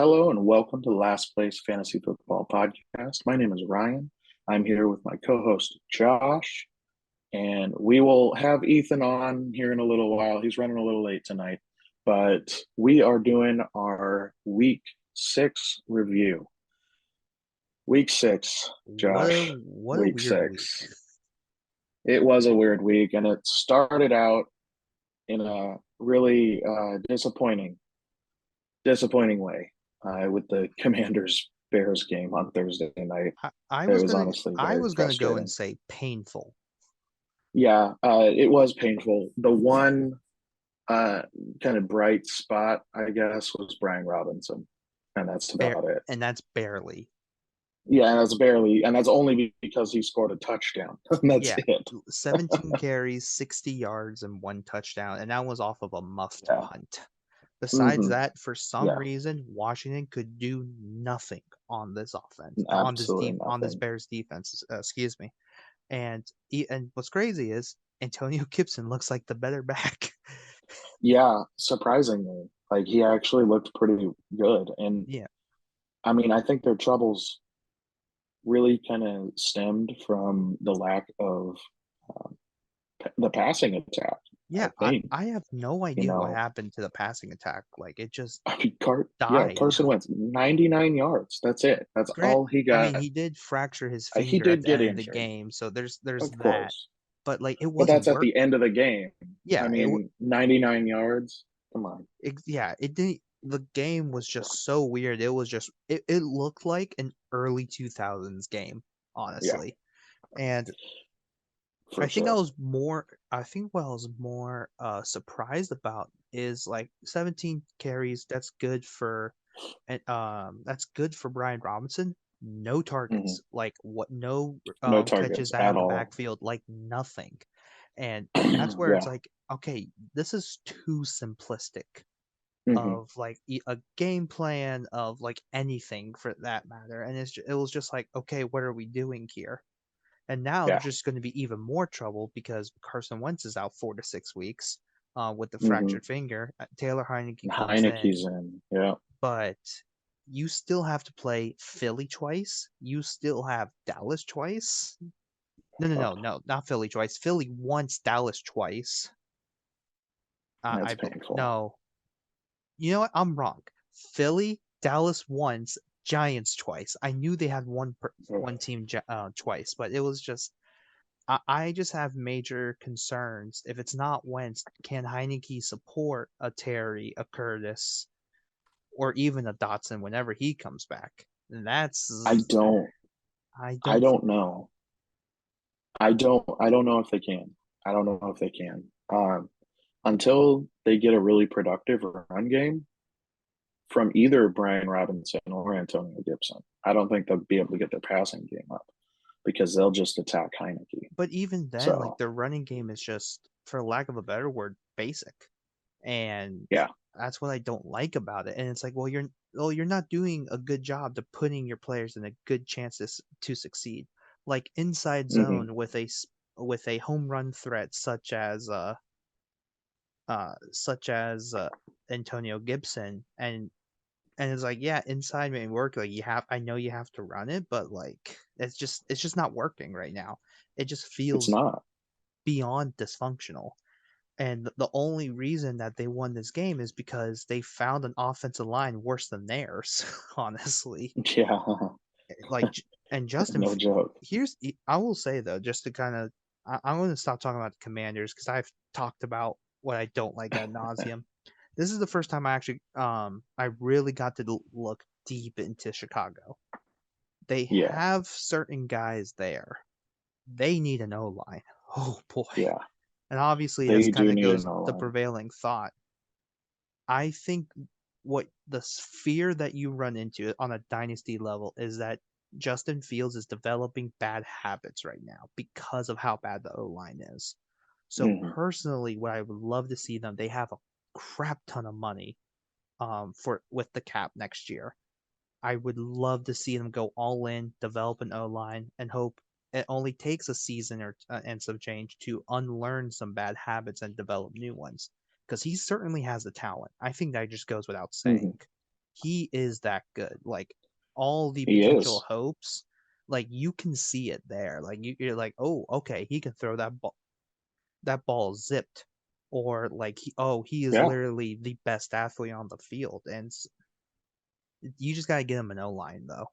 Hello and welcome to the Last Place Fantasy Football Podcast. My name is Ryan. I'm here with my co-host Josh, and we will have Ethan on here in a little while. He's running a little late tonight, but we are doing our week 6 review. Week 6, What a Josh. what a Week weird week. 6. It was a weird week, and it started out in a really disappointing way with the Commanders Bears game on Thursday night. I It was was gonna honestly I very was gonna go and frustrating. say painful. Yeah, it was painful. The one uh, kind of bright spot, I guess, was Brian Robinson, and that's about it. And that's barely. Yeah, and that's only because he scored a touchdown. And that's Yeah. it. 17 carries, 60 yards, and one touchdown, and that was off of a muffed Yeah. punt. Besides Hmm. that, for some Yeah. reason, Washington could do nothing on this offense, Absolutely on this nothing. Bears defense. Excuse me. And what's crazy is Antonio Gibson looks like the better back. Yeah, surprisingly, like he actually looked pretty good. And Yeah. I mean, I think their troubles really kind of stemmed from the lack of um, the passing attack. I Yeah, think, I have no you idea what know, happened to the passing attack. Like it just I mean, died. Carson Wentz, 99 yards. That's it. That's Grant, all he I mean, got. he did fracture his He finger at did the get end of the injured, game, so there's of that. course, But like it but wasn't that's at work. the end of the game. I Yeah, mean, 99 yards. Come on. yeah, it didn't. The game was just so weird. It was just it looked like an early 2000s game, Yeah, honestly. And for sure. I think what I was more surprised about is like 17 carries, that's good for Brian Robinson. No Hmm. targets. Like what no No catches targets down at in the all. backfield, like nothing. And that's where it's Yeah. like, okay, this is too simplistic Hmm. of like a game plan of like anything for that matter. And it was just like, okay, what are we doing here? And now they're Yeah. just going to be even more trouble because Carson Wentz is out 4 to 6 weeks with the Hmm. fractured finger. Taylor Heineke comes in, Heineke's in. Yeah. but you still have to play Philly twice. You still have Dallas twice. No, not Philly twice. Philly once, Dallas twice. That's painful. No, you know what? I'm wrong. Philly, Dallas once, Giants twice. I knew they had one team twice, but it was just I just have major concerns. If it's not Wentz, can Heineke support a Terry, a Curtis, or even a Dotson whenever he comes back? And I don't. I I don't think don't so. know. I don't know if they can. I don't know if they can. Until they get a really productive run game from either Brian Robinson or Antonio Gibson, I don't think they'll be able to get their passing game up because they'll just attack Heineke. But even then, like So their running game is just, for lack of a better word, basic. And yeah. that's what I don't like about it. And it's like, you're not doing a good job to putting your players in a good chances to succeed. Like inside Hmm. zone with with a home run threat such as Antonio Gibson, and it's like, yeah, inside may work. Like I know you have to run it, but like it's just not working right now. It just It's feels not. beyond dysfunctional. And the only reason that they won this game is because they found an offensive line worse than theirs, honestly. Yeah. Like, and Justin, No joke. I will say though, just to kind of, I'm going to stop talking about the Commanders because I've talked about what I don't like ad nauseum. This is the first time I really got to look deep into Chicago. They Yeah. have certain guys there. They need an O line. Oh boy. Yeah. And obviously that's They kind do of need an goes O the line. prevailing thought. I think what the fear that you run into on a dynasty level is that Justin Fields is developing bad habits right now because of how bad the O line is. So Hmm. personally, what I would love to see them, they have a crap ton of money for with the cap next year. I would love to see them go all in, develop an O line, and hope it only takes a season or and some change to unlearn some bad habits and develop new ones. Because he certainly has the talent. I think that just goes without Hmm. saying. he is that good. Like all the He potential is. hopes, like you can see it there. Like you're like, oh, okay, he can throw that ball zipped, or like he is Yeah. literally the best athlete on the field, and you just gotta get him an O line though.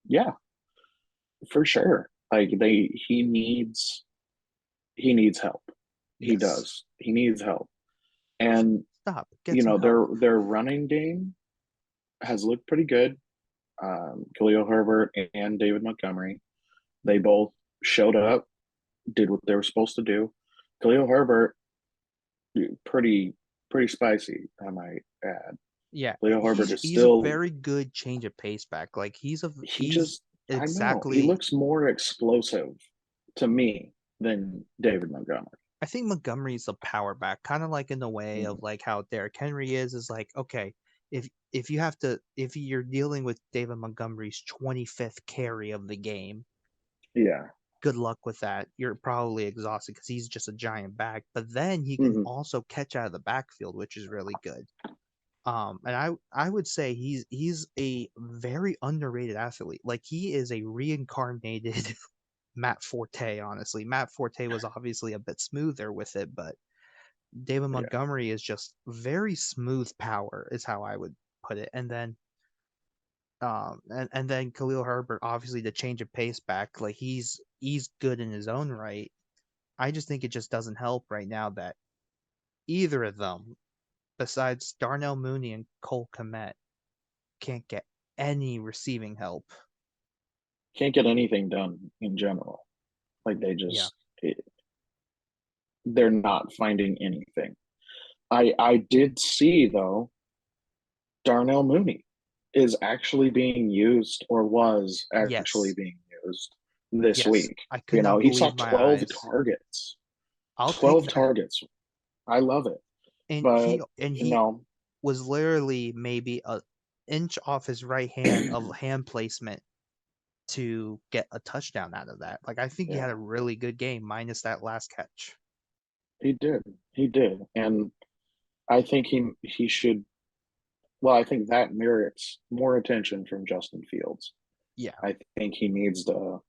Yeah, for sure. Like he needs help. He Yes. does. He needs help. And Stop. Get some help. their running game has looked pretty good. Khalil Herbert and David Montgomery, they both showed up, did what they were supposed to do. Khalil Herbert, pretty pretty spicy, I might add. Yeah, Khalil Herbert is he's a still very good change of pace back. Like he he's just I know he exactly. looks more explosive to me than David Montgomery. I think Montgomery's a power back, kind of like in the way of Mhm. like how Derrick Henry is like, okay, if you're dealing with David Montgomery's 25th carry of the game, Yeah. good luck with that. You're probably exhausted because he's just a giant back. But then he can Hmm. also catch out of the backfield, which is really good. And I would say he's a very underrated athlete. Like he is a reincarnated Matt Forte, honestly. Matt Forte was obviously a bit smoother with it, but David Yeah. Montgomery is just very smooth power, is how I would put it. And then Khalil Herbert, obviously the change of pace back, like he's good in his own right. I just think it just doesn't help right now that either of them, besides Darnell Mooney and Cole Kmet, can't get any receiving help. Can't get anything done in general. Like Yeah. they're not finding anything. I did see though Darnell Mooney is actually being used or was actually Yes. being used this Yes. week. I could not He saw believe my 12 eyes. targets. I'll take 12 that. targets. I love it. And But, he was literally maybe a inch off his right hand of hand placement to get a touchdown out of that. Like I think he had yeah, a really good game minus that last catch. he did. He did. And I think he should well, I think that merits more attention from Justin Fields. Yeah. I think he needs to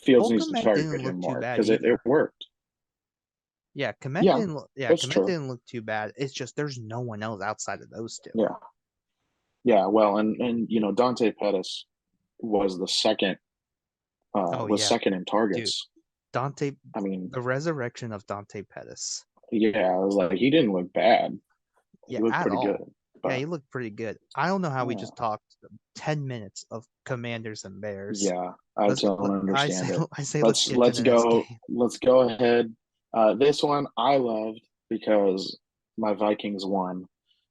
Fields needs to Holcomb target didn't him look too more bad because it either. worked. Yeah, that's Komet true. didn't look too bad. It's just there's no one else outside of those two. Yeah. Yeah, well, and Dante Pettis was the second Oh was yeah, second in dude. targets. Dante I mean, the resurrection of Dante Pettis. yeah, I was like, he didn't look bad. Yeah, He looked at pretty good. all. Yeah, But he looked pretty good. I don't know how we just yeah, talked 10 minutes of Commanders and Bears. yeah, I don't I understand say it. I say let's get to the next game. Let's go ahead. This one I loved because my Vikings won.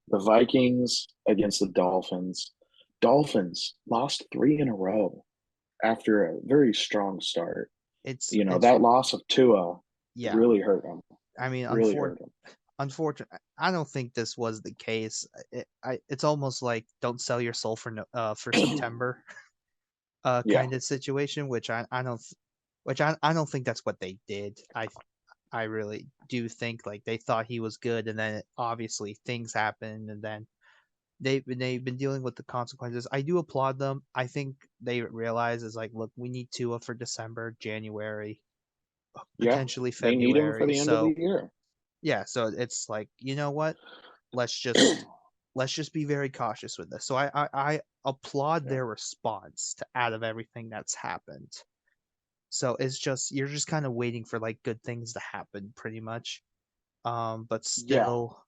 The Vikings against the Dolphins. Dolphins lost three in a row after a very strong start. It's That loss of Tua yeah. really hurt them. I mean, Really hurt them. unfortunate. I don't think this was the case. It's almost like don't sell your soul for September Yeah, kind of situation, which I don't think that's what they did. I really do think like they thought he was good, and then obviously things happened, and then they've been dealing with the consequences. I do applaud them. I think they realize is like, look, we need Tua for December, January, yeah. potentially They need him for February. the end of the So year. yeah, so it's like, you know what? Let's just let's just be very cautious with this. So I applaud Yeah, their response to out of everything that's happened. So it's just you're just kind of waiting for like good things to happen pretty much. But yeah. still,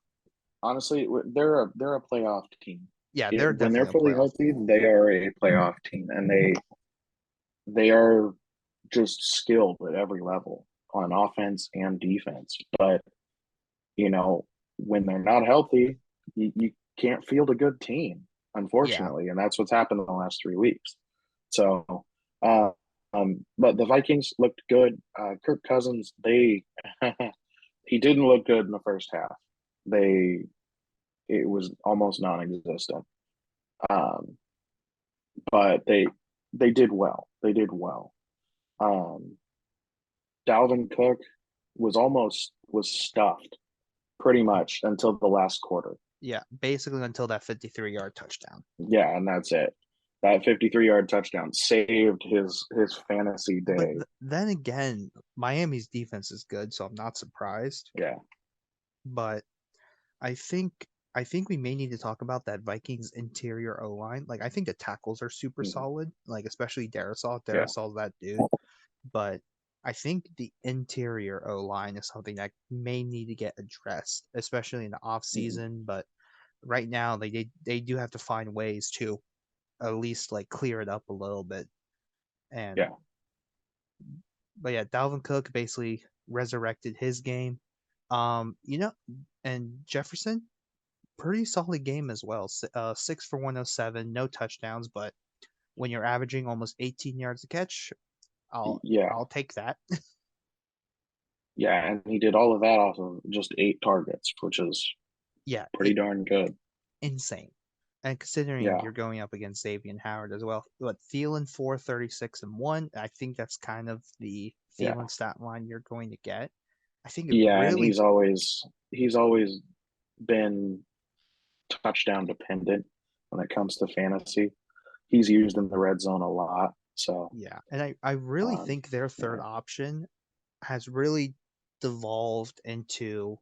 Honestly, they're a playoff team. yeah, they're When they're definitely a fully playoff healthy, team. they are a playoff team, and they are just skilled at every level on offense and defense. But you know, when they're not healthy, you can't field a good team, Yeah. unfortunately, and that's what's happened in the last 3 weeks. So, uh, but the Vikings looked good. Kirk Cousins, he didn't look good in the first half. They it was almost non-existent. Um, but they did well. They did well. Um, Dalvin Cook was stuffed pretty much until the last quarter. Yeah, basically until that 53-yard touchdown. Yeah, and that's it. That 53-yard touchdown saved his fantasy But day. then again, Miami's defense is good, so I'm not surprised. Yeah. But I think I think we may need to talk about that Vikings interior O line. Like I think the tackles are super Mhm. solid, like especially Darisaw. Yeah. Darisaw's that dude. But I think the interior O line is something that may need to get addressed, especially in the off Mhm. season. But right now, they do have to find ways to at least like clear it up a little bit. And Yeah. but yeah, Dalvin Cook basically resurrected his game. You know, and Jefferson, pretty solid game as well. 6 for 107, no touchdowns, but when you're averaging almost 18 yards a catch, Yeah. I'll take that. Yeah. And he did all of that off of just 8 targets, which is Yeah, pretty darn good. insane. And considering Yeah. you're going up against Xavier Howard as well, but Thielen 436 and 1, I think that's kind of the Yeah. Thielen stat line you're going to get. I think it Yeah. And really, he's always been touchdown dependent when it comes to fantasy. He's used in the red zone a lot. So yeah, and I really um, think their third yeah. option has really devolved into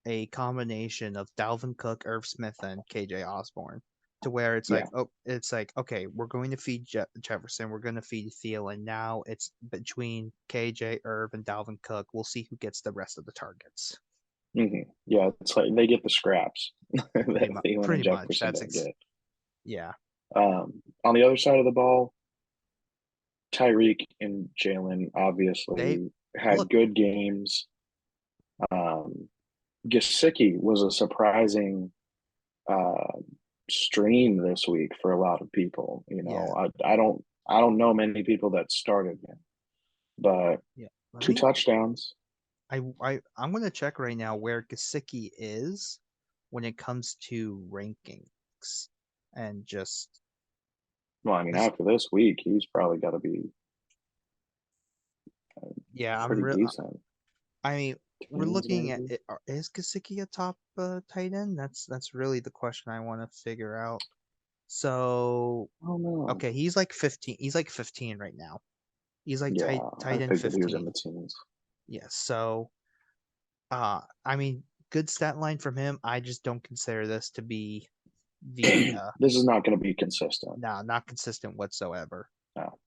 a combination of Dalvin Cook, Irv Smith, and KJ Osborne, to where it's Yeah. like, oh, it's like, okay, we're going to feed Jefferson, we're going to feed Thielen. Now it's between KJ, Irv, and Dalvin Cook. We'll see who gets the rest of the targets. Yeah, it's like they get the scraps that Thielen and Pretty much. Jefferson don't get. Yeah. On the other side of the ball, Tyreek and Jalen They obviously had look, good games. Um, Gesicki was a surprising uh, stream this week for a lot of people. yeah, I don't know many people that started him, but yeah. Let two me. touchdowns. I'm gonna check right now where Gasicki is when it comes to rankings, and just Well, I mean, 'cause, after this week, he's probably got to be yeah, pretty decent. I mean, we're Teens, looking at maybe. it. Is Gasicki a top tight end? That's really the question I want to figure out. So, Oh no. okay, he's like 15. He's like 15 right now. He's like Yeah, I tight end figured he was in 15. the teens. Yes. So, I mean, good stat line from him. I just don't consider this to be the This is not going to be consistent. nah, not consistent whatsoever. No.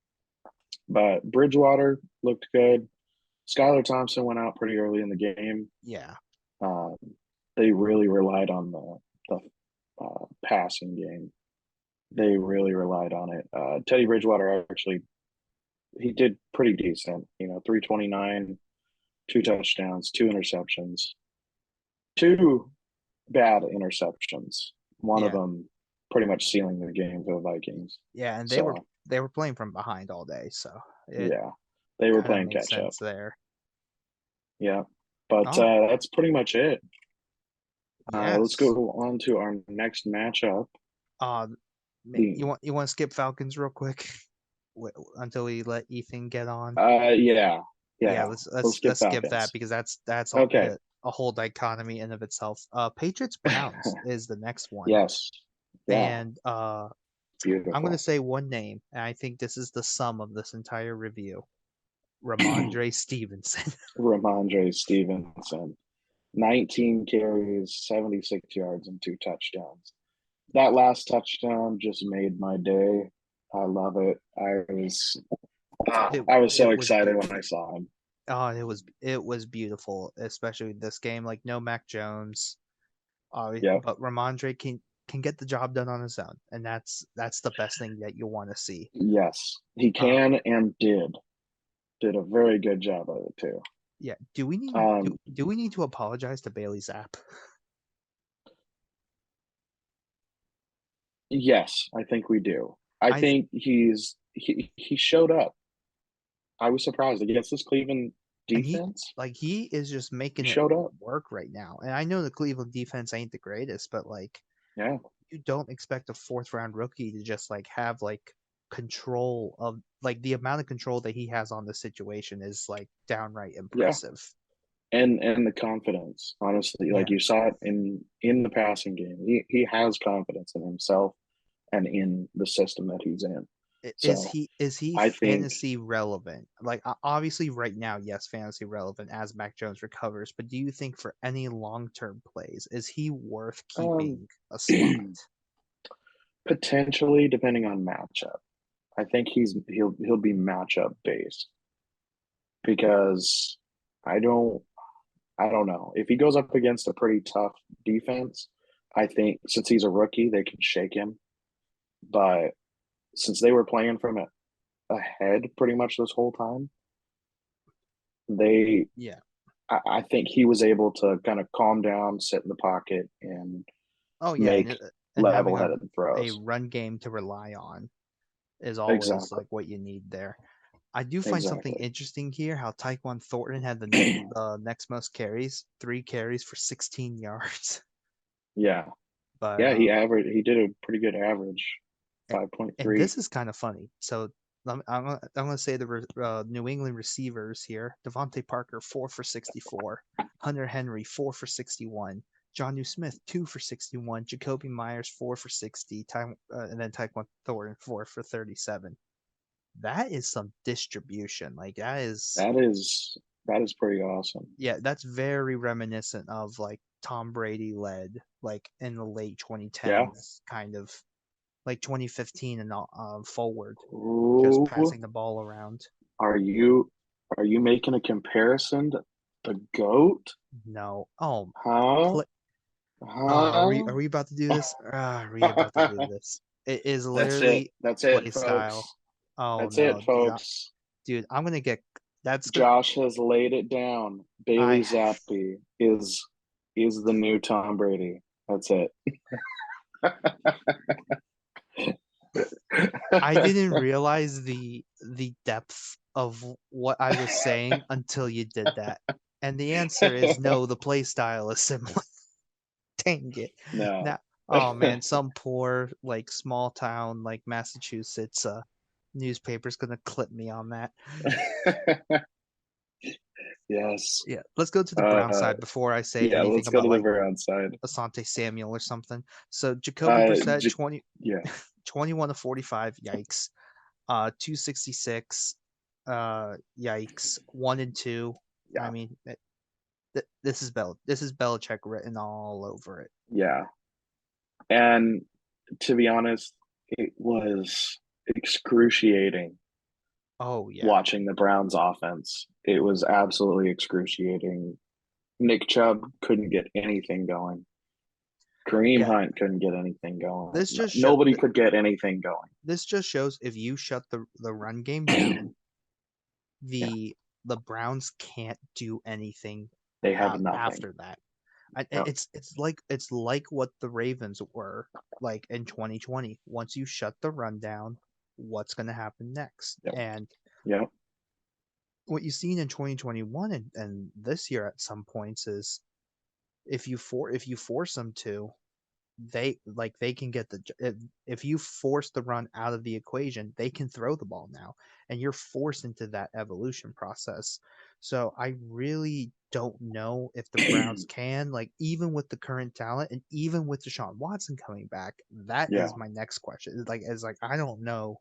But Bridgewater looked good. Skylar Thompson went out pretty early in the game. Yeah. Um, they really relied on the passing game. They really relied on it. Teddy Bridgewater actually he did pretty decent. 329, 2 touchdowns, 2 interceptions, 2 bad interceptions. One of Yeah. them pretty much sealing the game for the Vikings. Yeah, and So they were playing from behind all day, so it yeah, they were kind of playing made catch up. sense there. Yeah, but Oh, that's pretty much it. Let's yes. go on to our next matchup. Uh, The you want to skip Falcons real quick until we let Ethan get on? yeah, Yeah, yeah. Let's skip let's skip that Falcons. because that's Okay. a whole dichotomy in of itself. Patriots Browns is the next one, Yes. Yeah. and I'm gonna Beautiful. say one name, and I think this is the sum of this entire review. Rhamondre Stevenson. Rhamondre Stevenson, 19 carries, 76 yards, and 2 touchdowns. That last touchdown just made my day. I love it. It I was so it was excited when I saw him. oh it was beautiful, especially this game. Like no Mac Jones, Yep. but Ramondre can get the job done on his own, and that's the best thing that you want to see. Yes, he Uh, can and did a very good job of it too. yeah. Do we need to apologize to Bailey Zapp? Yes, I think we do. I I think he showed up. I was surprised against this Cleveland and defense. he is just He making it showed up. work right now. And I know the Cleveland defense ain't the greatest, but like Yeah, you don't expect a fourth round rookie to just like have like control of like the amount of control that he has on the situation is like downright yeah, impressive. and the confidence, honestly, like Yeah. you saw it in the passing game. He has confidence in himself and in the system that he's in. So Is he I think fantasy relevant? Like obviously right now, yes, fantasy relevant as Mac Jones recovers, but do you think for any long-term plays, is he worth um keeping a spot? potentially depending on matchup. I think he'll be matchup based because I don't I don't know. If he goes up against a pretty tough defense, I think since he's a rookie, they can shake him. But since they were playing from it ahead pretty much this whole time, they Yeah. I think he was able to kind of calm down, sit in the pocket, and Oh yeah, make and having level-headed a throws. run game to rely on is always Exactly. like what you need there. I do find something Exactly. interesting here how Tyquan Thornton had the next most carries, 3 carries for 16 yards. Yeah. But Yeah, he did a pretty good average, and 5.3. this is kind of funny. So I'm gonna say the New England receivers here: Devontae Parker 4 for 64, Hunter Henry 4 for 61, Jonnu Smith 2 for 61, Jacoby Myers 4 for 60, and then Tyquan Thornton 4 for 37. That is some distribution. Like that is That is pretty awesome. yeah, that's very reminiscent of like Tom Brady led like in the late Yeah. 2010s, kind of like 2015 and forward, just Ooh, passing the ball around. are you are you making a comparison to the GOAT? No, oh, Huh? play, oh, Huh? are we about to do this? Are we about to do this? It is That's it. literally That's play it, style. folks. Oh That's no, it, folks. dude, I'm gonna get that's gonna Josh has laid it down. Bailey I Zappi is the new Tom Brady. That's it. I didn't realize the depth of what I was saying until you did that. And the answer is no, the play style is similar. Dang it. No. Now, oh man, some poor like small town like Massachusetts newspaper's gonna clip me on that. Yes. Yeah, let's go to the Brown Uh, side before I say yeah, anything let's go about to the like Brown side. Asante Samuel or something. So Jacoby Brissett J- yeah, 21 to 45, yikes. 266, yikes. 1 and 2. I yeah, mean, this is Belichick written all over it. yeah. And to be honest, it was excruciating Oh yeah. watching the Browns offense. It was absolutely excruciating. Nick Chubb couldn't get anything going. Kareem Yeah, Hunt couldn't get anything going. this just show Nobody could get anything going. this just shows if you shut the run game down, Yeah, the Browns can't do anything they have nothing. after that. Yep. It's like what the Ravens were like in 2020. Once you shut the run down, what's going to happen next? Yep. And Yep. what you've seen in 2021 and this year at some points is if you force them to, they can get if you force the run out of the equation, they can throw the ball now, and you're forced into that evolution process. So I really don't know if the Browns can, like, even with the current talent and even with Deshaun Watson coming back. That Yeah. is my next question. Like I don't know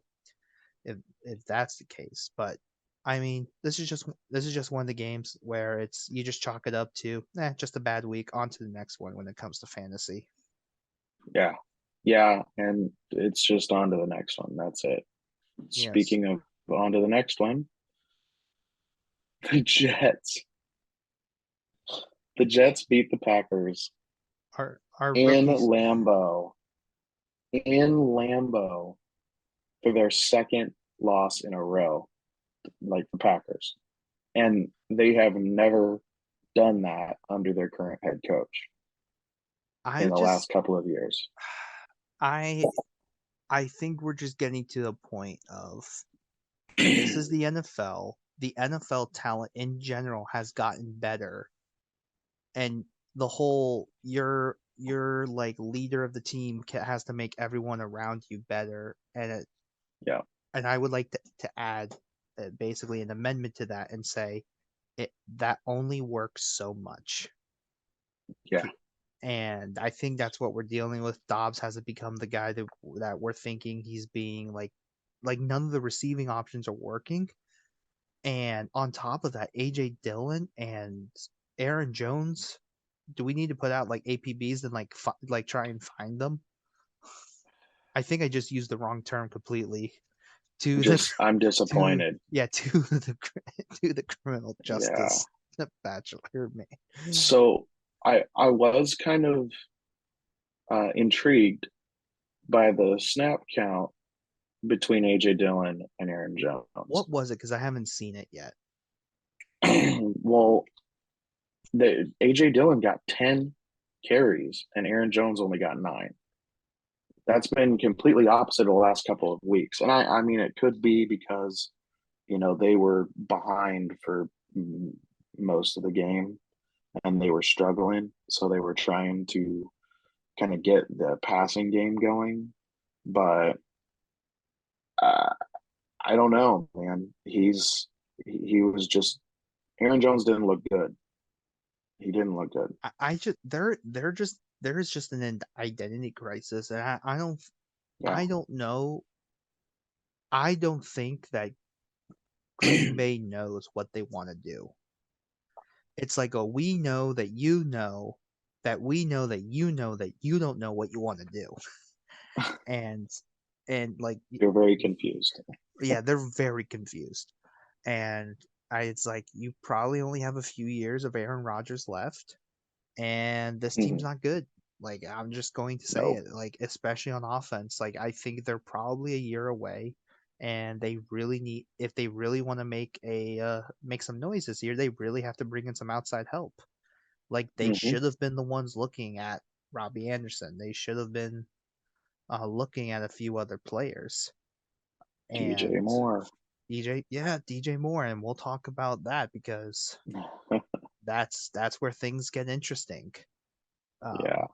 if that's the case, but I mean, this is just one of the games where it's you just chalk it up to just a bad week. On to the next one when it comes to fantasy. Yeah. Yeah. And it's just on to the next one. That's it. Yes. Speaking of on to the next one, the Jets. The Jets beat the Packers Our in rookies. Lambeau. In Lambeau for their second loss in a row, like the Packers. And they have never done that under their current head coach I in the last just couple of years. I I think we're just getting to the point of this is the NFL. The NFL talent in general has gotten better, and the whole you're like leader of the team has to make everyone around you better, Yeah. and I would like to add basically an amendment to that and say that only works so much. Yeah. And I think that's what we're dealing with. Dobbs hasn't become the guy that we're thinking he's being. Like none of the receiving options are working. And on top of that, AJ Dillon and Aaron Jones, do we need to put out like APBs and like try and find them? I think I just used the wrong term completely. To the I'm to disappointed. yeah to the to the criminal Yeah. justice bachelor, man. So I was kind of intrigued by the snap count between AJ Dillon and Aaron Jones. What was it? Because I haven't seen it yet. Well, the AJ Dillon got 10 carries and Aaron Jones only got 9. That's been completely opposite the last couple of weeks. And I mean, it could be because, they were behind for most of the game and they were struggling. So they were trying to kind of get the passing game going. But uh, I don't know, man. He was just, Aaron Jones didn't look good. He didn't look good. I just there is just an identity crisis, and Yeah. I don't know. I don't think that Green Bay knows what they want to do. It's like we know that you know that we know that you know that you don't know what you want to do, and like You're very confused. yeah, they're very confused, and it's like you probably only have a few years of Aaron Rodgers left, and this team's not good. Like I'm just going to say Nope. it. Like especially on offense, like I think they're probably a year away, and they really need if they really want to make some noise this year, they really have to bring in some outside help. Like they Hmm. should have been the ones looking at Robbie Anderson. They should have been looking at a few other players. DJ And Moore. DJ Moore, and we'll talk about that because that's where things get interesting. Yeah. Um,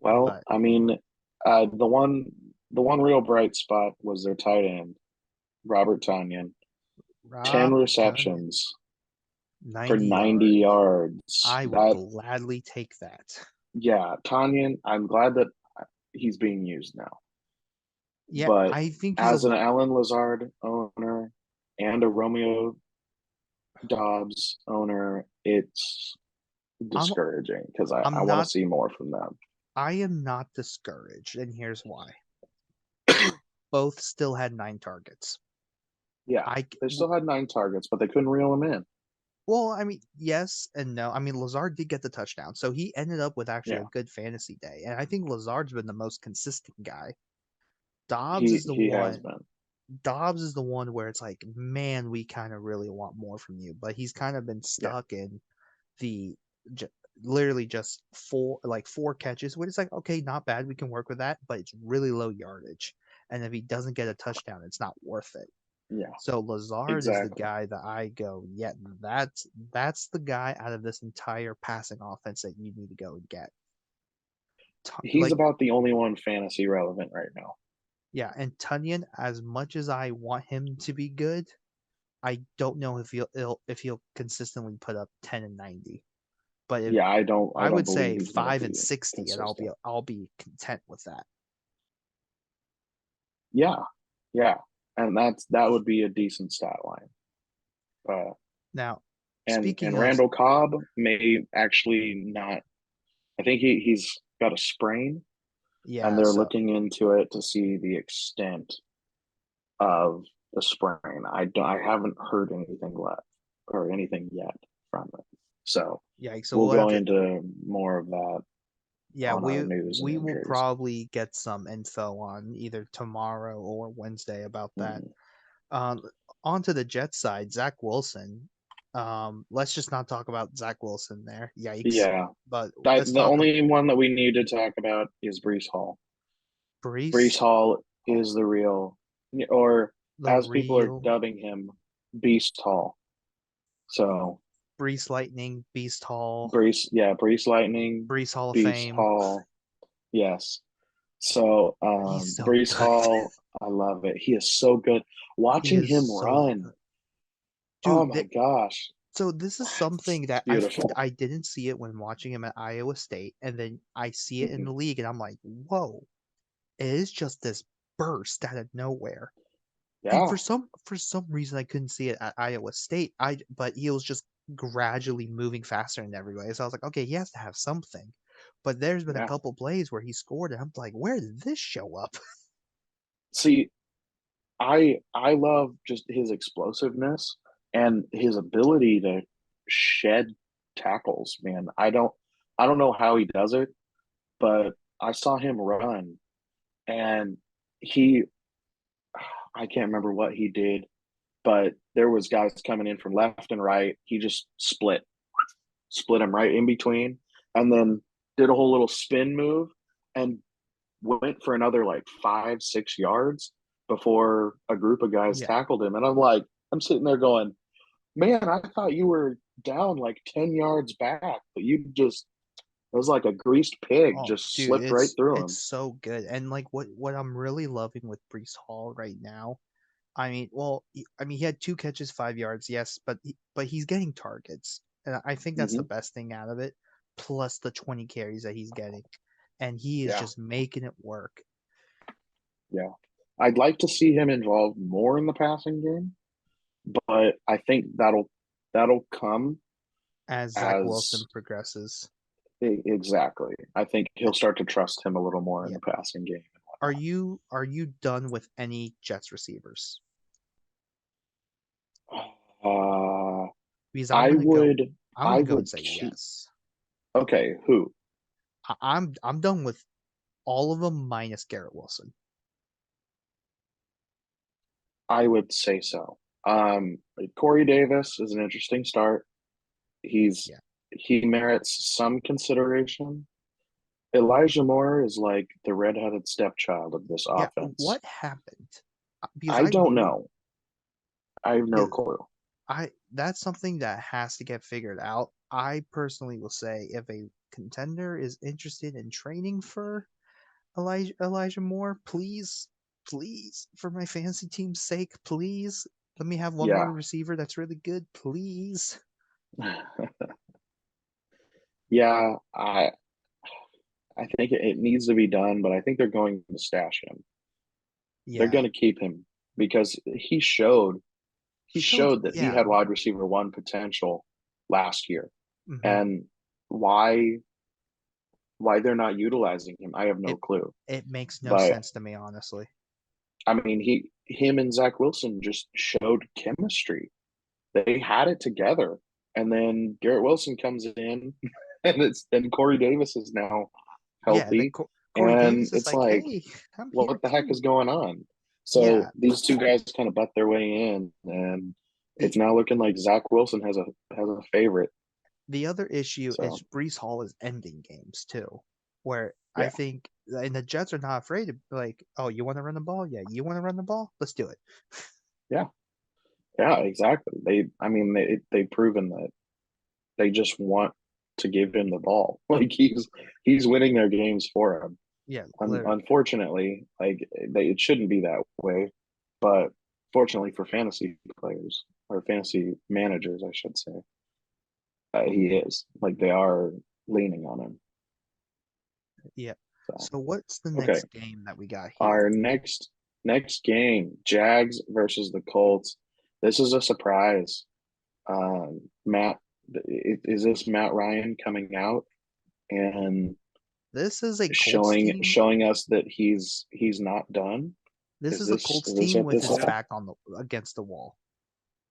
Well, but I mean, the one real bright spot was their tight end, Robert Tonyan. 10 Rob Tunyon, receptions for 90 90 yards. yards. I will That gladly take that. Yeah, Tonyan, I'm glad that he's being used now. Yeah, But I think he's a as an lot. Alan Lazard owner and a Romeo Dobbs owner, it's I'm discouraging because I I'm want to not see more from them. I am not discouraged, and here's why. Both still had 9 targets. Yeah, I they still had 9 targets, but they couldn't reel him in. Well, I mean, yes and no. I mean, Lazard did get the touchdown, so he ended up with actually a Yeah, good fantasy day. And I think Lazard's been the most consistent guy. Dobbs he is the he has one. been. Dobbs is the one where it's like, man, we kind of really want more from you, but he's kind of been Yeah, stuck in the j- literally just four catches, which is like, okay, not bad. We can work with that, but it's really low yardage. And if he doesn't get a touchdown, it's not worth it. yeah, So Lazard is the exactly. guy that I go, yeah, that's the guy out of this entire passing offense that you need to go and get. He's Like, about the only one fantasy relevant right now. yeah, and Tunyon, as much as I want him to be good, I don't know if he'll consistently put up 10 and 90. But if Yeah, I I don't would believe say he's going to 5 and be 60, and consistent. I'll be content with that. Yeah, yeah, and that would be a decent stat line. Uh, Now, and speaking of Randall Cobb may actually not. I think he's got a sprain, and yeah, they're so looking into it to see the extent of the sprain. I haven't heard anything left or anything yet from it. So yeah, so we'll we'll have go to into more of that yeah, on our we news and we will injuries. probably get some info on either tomorrow or Wednesday about that. Mhm. Um, on to the Jets side, Zach Wilson. Let's just not talk about Zach Wilson there. Yikes. Yeah, But let's the talk only one that we need to talk about is Breece Hall. Breece Breece, Hall is the real, or the as people are real dubbing him, Beast Hall. So Breece Lightning, Beast Hall, Breece Lightning, Breece Hall of Beast Fame. Hall. Yes. So He's so Breece good. Hall, I love it. He is so good. He Watching is him so run, good. oh Dude, my gosh. So this is something that Beautiful. I didn't see it when watching him at Iowa State, and then I see it in Mhm. the league, and I'm like, whoa, it is just this burst out of nowhere. And Yeah, for some reason I couldn't see it at Iowa State. But he was just gradually moving faster in every way. So I was like, okay, he has to have something. But there's been a yeah. couple plays where he scored, and I'm like, where did this show up? See, I love just his explosiveness and his ability to shed tackles, man. I don't know how he does it, but I saw him run and he I can't remember what he did, but there was guys coming in from left and right. He just split him right in between, and then did a whole little spin move and went for another like 5, 6 yards before a group of guys Yeah. tackled him. And I'm like, I'm sitting there going, man, I thought you were down like 10 yards back, but you just, it was like a greased pig, Oh, just dude, slipped right through it's him. so good. And like what I'm really loving with Breece Hall right now. I mean, well, he had 2 catches, 5 yards, yes, but he's getting targets, and I think that's the Hmm. best thing out of it. Plus the 20 carries that he's getting, and he is Yeah. just making it work. Yeah. I'd like to see him involved more in the passing game, but I think that'll come As Zach Wilson as progresses. exactly. I think he'll start to trust him a little more in Yeah. the passing game and Are you done with any Jets receivers? whatnot. Because I would I'm I gonna go and would say keep yes. okay, who? I'm done with all of them minus Garrett Wilson. I would say so. Corey Davis is an interesting start. He's Yeah. he merits some consideration. Elijah Moore is like the redheaded stepchild of this Yeah. offense. What happened? Because I I don't really know. I have no because clue. I that's something that has to get figured out. I personally will say if a contender is interested in training for Elijah Moore, please, for my fantasy team's sake, please let me have one Yeah. more receiver that's really good, please. Yeah, I think it needs to be done, but I think they're going to stash him. They're Yeah, going to keep him because he showed showed that he yeah. had wide receiver one potential last year. hmm And why they're not utilizing him, I have no It clue. it makes no But sense to me, honestly. I mean, him and Zach Wilson just showed chemistry. They had it together. And then Garrett Wilson comes in and Corey Davis is now Yeah, and then healthy. Corey And Davis is it's like, like, hey, I'm here what the heck too. is going on? Yeah, So these two guys kind of butt their way in, and the it's now looking like Zach Wilson has a favorite. The other issue So is Breece Hall is ending games too, where I yeah, think and the Jets are not afraid to be like, oh, you want to run the ball? Yeah, you want to run the ball? Let's do it. yeah, yeah, exactly. I mean, they've proven that they just want to give him the ball. Like he's winning their games for them. Yeah, literally. Unfortunately, it shouldn't be that way, but fortunately for fantasy players or fantasy managers, I should say, he is like they are leaning on him. Yeah. So So what's the okay, next game that we got here? our next game, Jags versus the Colts. This is a surprise. Matt, is this Matt Ryan coming out and This is a Colts showing team. showing us that he's not done? This Is is a this Colts is this team what with this his is? back on the against the wall.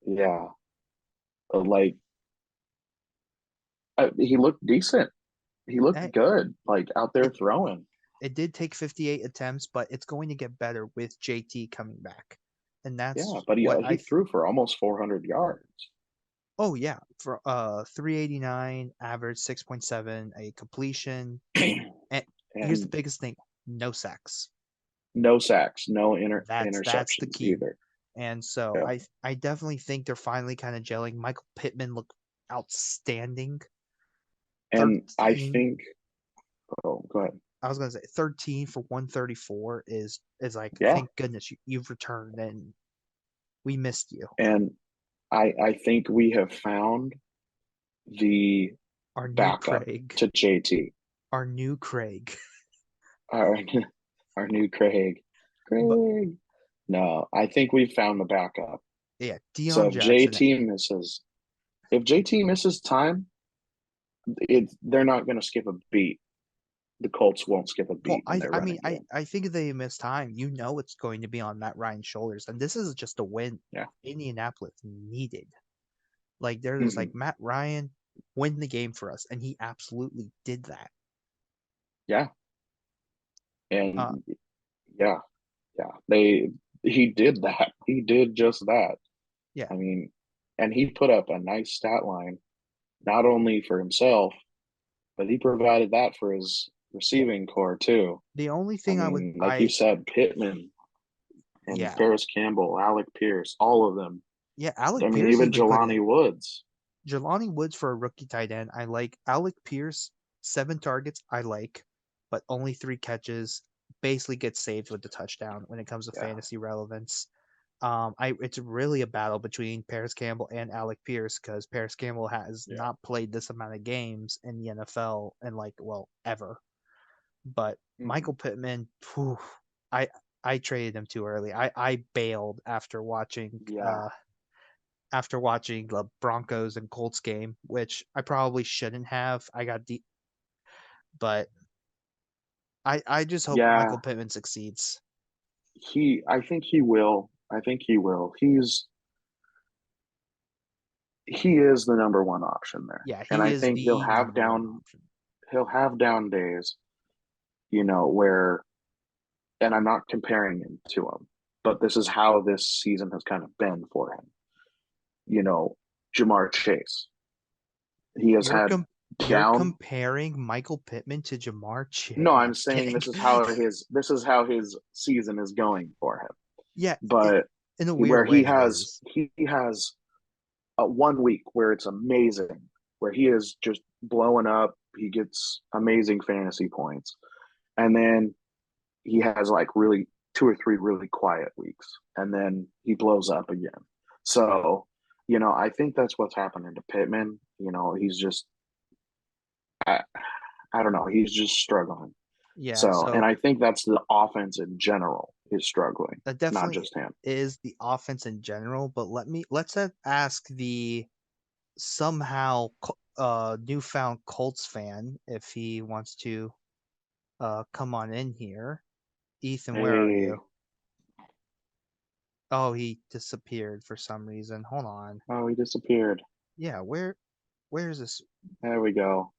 Yeah, like he looked decent. He looked Eh, good, like out there It throwing. it did take 58 attempts, but it's going to get better with JT coming back, and Yeah, that's but what he threw for almost 400 yards. Oh yeah, for 389 average, 6.7, a completion. And here's the And biggest thing, no sacks. no sacks, no That's the interceptions key. either. And so Yeah. I definitely think they're finally kind of gelling. Michael Pittman looked outstanding. And I 13 think, oh, go ahead. I was gonna say 13 for 134 is like Yeah. thank goodness you've returned and we missed you. And I think we have found the Our new backup Craig. to JT. Our new Craig. Our our new Craig. But Craig. No, I think we found the backup. yeah, So Deion if Jackson. JT misses time, they're not going to skip a beat. The Colts won't skip a Well, beat in their I mean, running game. I think if they miss time, you know it's going to be on Matt Ryan's shoulders, and this is just a win Yeah. Indianapolis needed. Like they're just Hmm. like Matt Ryan, win the game for us, and he absolutely did that. Yeah. Uh, And yeah, yeah. He did that. He did just that. yeah. I mean, and he put up a nice stat line, not only for himself, but he provided that for his receiving core too. The only I thing mean, like you said, Pittman and yeah, Paris Campbell, Alec Pierce, all of them. yeah, I Alec mean, Pierce even even put in Jelani Woods. Jelani Woods for a rookie tight end. I like Alec Pierce, 7 targets. I like, but only 3 catches. Basically gets saved with the touchdown when it comes to Yeah, fantasy relevance. It's really a battle between Paris Campbell and Alec Pierce because Paris Campbell has yeah. not played this amount of games in the NFL in ever. But Mhm. Michael Pittman, whew, I I traded him too early. I bailed Yeah, after watching the Broncos and Colts game, which I probably shouldn't have. I got deep, but I just hope yeah. Michael Pittman succeeds. I think he will. I think he will. He is the number one option there, Yeah, and he I is think the number one option. he'll have down days. Where, and I'm not comparing him to him, but this is how this season has kind of been for him. You know, Jamar Chase. He has You're had com- you're down. comparing Michael Pittman to Jamar Chase. No, No, I'm I'm just saying kidding. this is how his season is going for him. Yeah, But in a weird where way it is. he has a 1 week where it's amazing, where he is just blowing up. He gets amazing fantasy points, and then he has like really 2 or 3 really quiet weeks, and then he blows up again. So, I think that's what's happening to Pittman. He's just I, I don't know, he's just struggling. Yeah, So, and so I think that's the offense in general is struggling, that not definitely just him. is the offense in general, but ask the somehow newfound Colts fan if he wants to come on in here. Ethan, where are Hey, you? Oh, he disappeared for some reason. Hold on. oh, he disappeared. Yeah, where is this? There we go.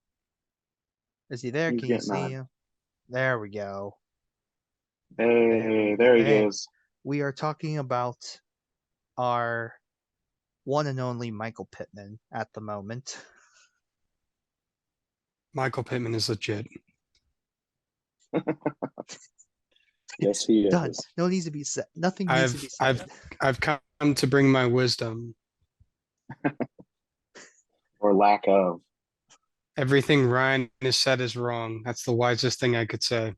Is he there? He's Can you getting see on. him? There we go. Hey, there he Hey, is. we are talking about our one and only Michael Pittman at the moment. Michael Pittman is legit. Yes, he Done. is. No needs to be said. Nothing needs to be I've said. I've I've come to bring my wisdom. Or lack of. Everything Ryan has said is wrong. That's the wisest thing I could say.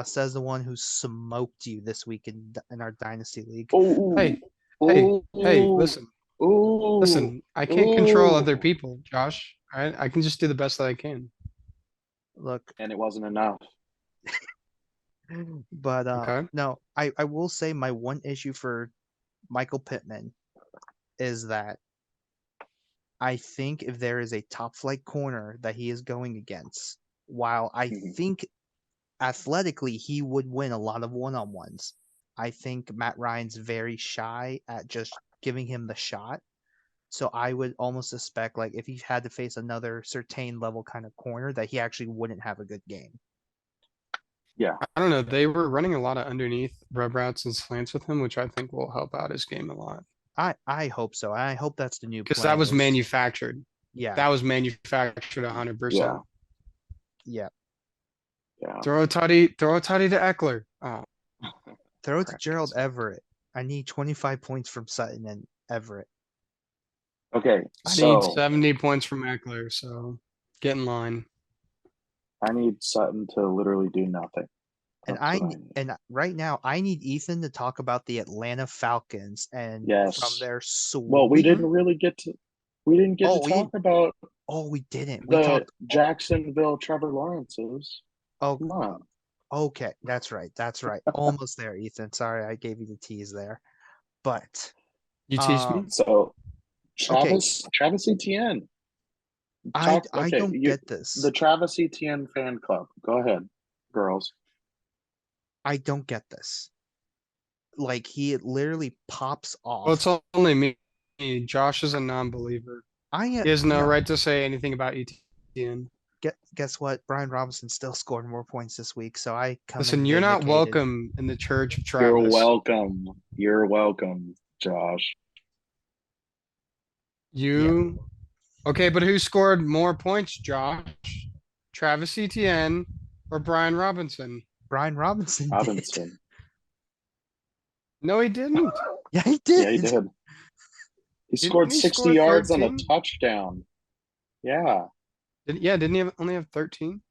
Says the one who smoked you this week in our Dynasty League. Oh, Hey, hey, oh, hey, oh, listen. oh, Listen, I can't control other oh. people, Josh. I can just do the best that I can. Look, And it wasn't enough. but Okay? no, I will say my one issue for Michael Pittman is that I think if there is a top flight corner that he is going against, while I Mhm. think athletically he would win a lot of one-on-ones, I think Matt Ryan's very shy at just giving him the shot. So I would almost suspect like if he had to face another certain level kind of corner that he actually wouldn't have a good game. Yeah, I don't know. They were running a lot of underneath rub routes and slants with him, which I think will help out his game a lot. I hope so. I hope that's the new Because that plan was is manufactured. yeah, That was manufactured yeah, 100%. yeah. yeah. Throw a tutty to Eckler. Oh, Throw it to crap. Gerald Everett. I need 25 points from Sutton and Everett. Okay, I need so 70 points from Eckler, so get in line. I need Sutton to literally do nothing. And That's what I need. and right now I need Ethan to talk about the Atlanta Falcons and from Yes. their Well, we sweet. didn't get to talk about We didn't. We the talked. Jacksonville Trevor Lawrence's. Oh, Come on. okay. That's right. That's right. Almost there, Ethan. Sorry, I gave you the tease there. But You teased me. So okay, Travis Etienne. I Okay, don't get this. the Travis Etienne fan club. Go ahead, girls. I don't get this. Like he literally pops off. Well, it's only me. Josh is a non-believer. He has no right to say anything about Etienne. Guess what? Brian Robinson still scored more points this week, so I come. Listen, you're not welcome in the church of Travis. You're welcome. You're welcome, Josh. Okay, but who scored more points, Josh? Travis Etienne or Brian Robinson? Brian Robinson. Did. No, he didn't. Yeah, he did. Yeah, he did. He scored 60 yards and a touchdown. Yeah. Didn't he only have 13?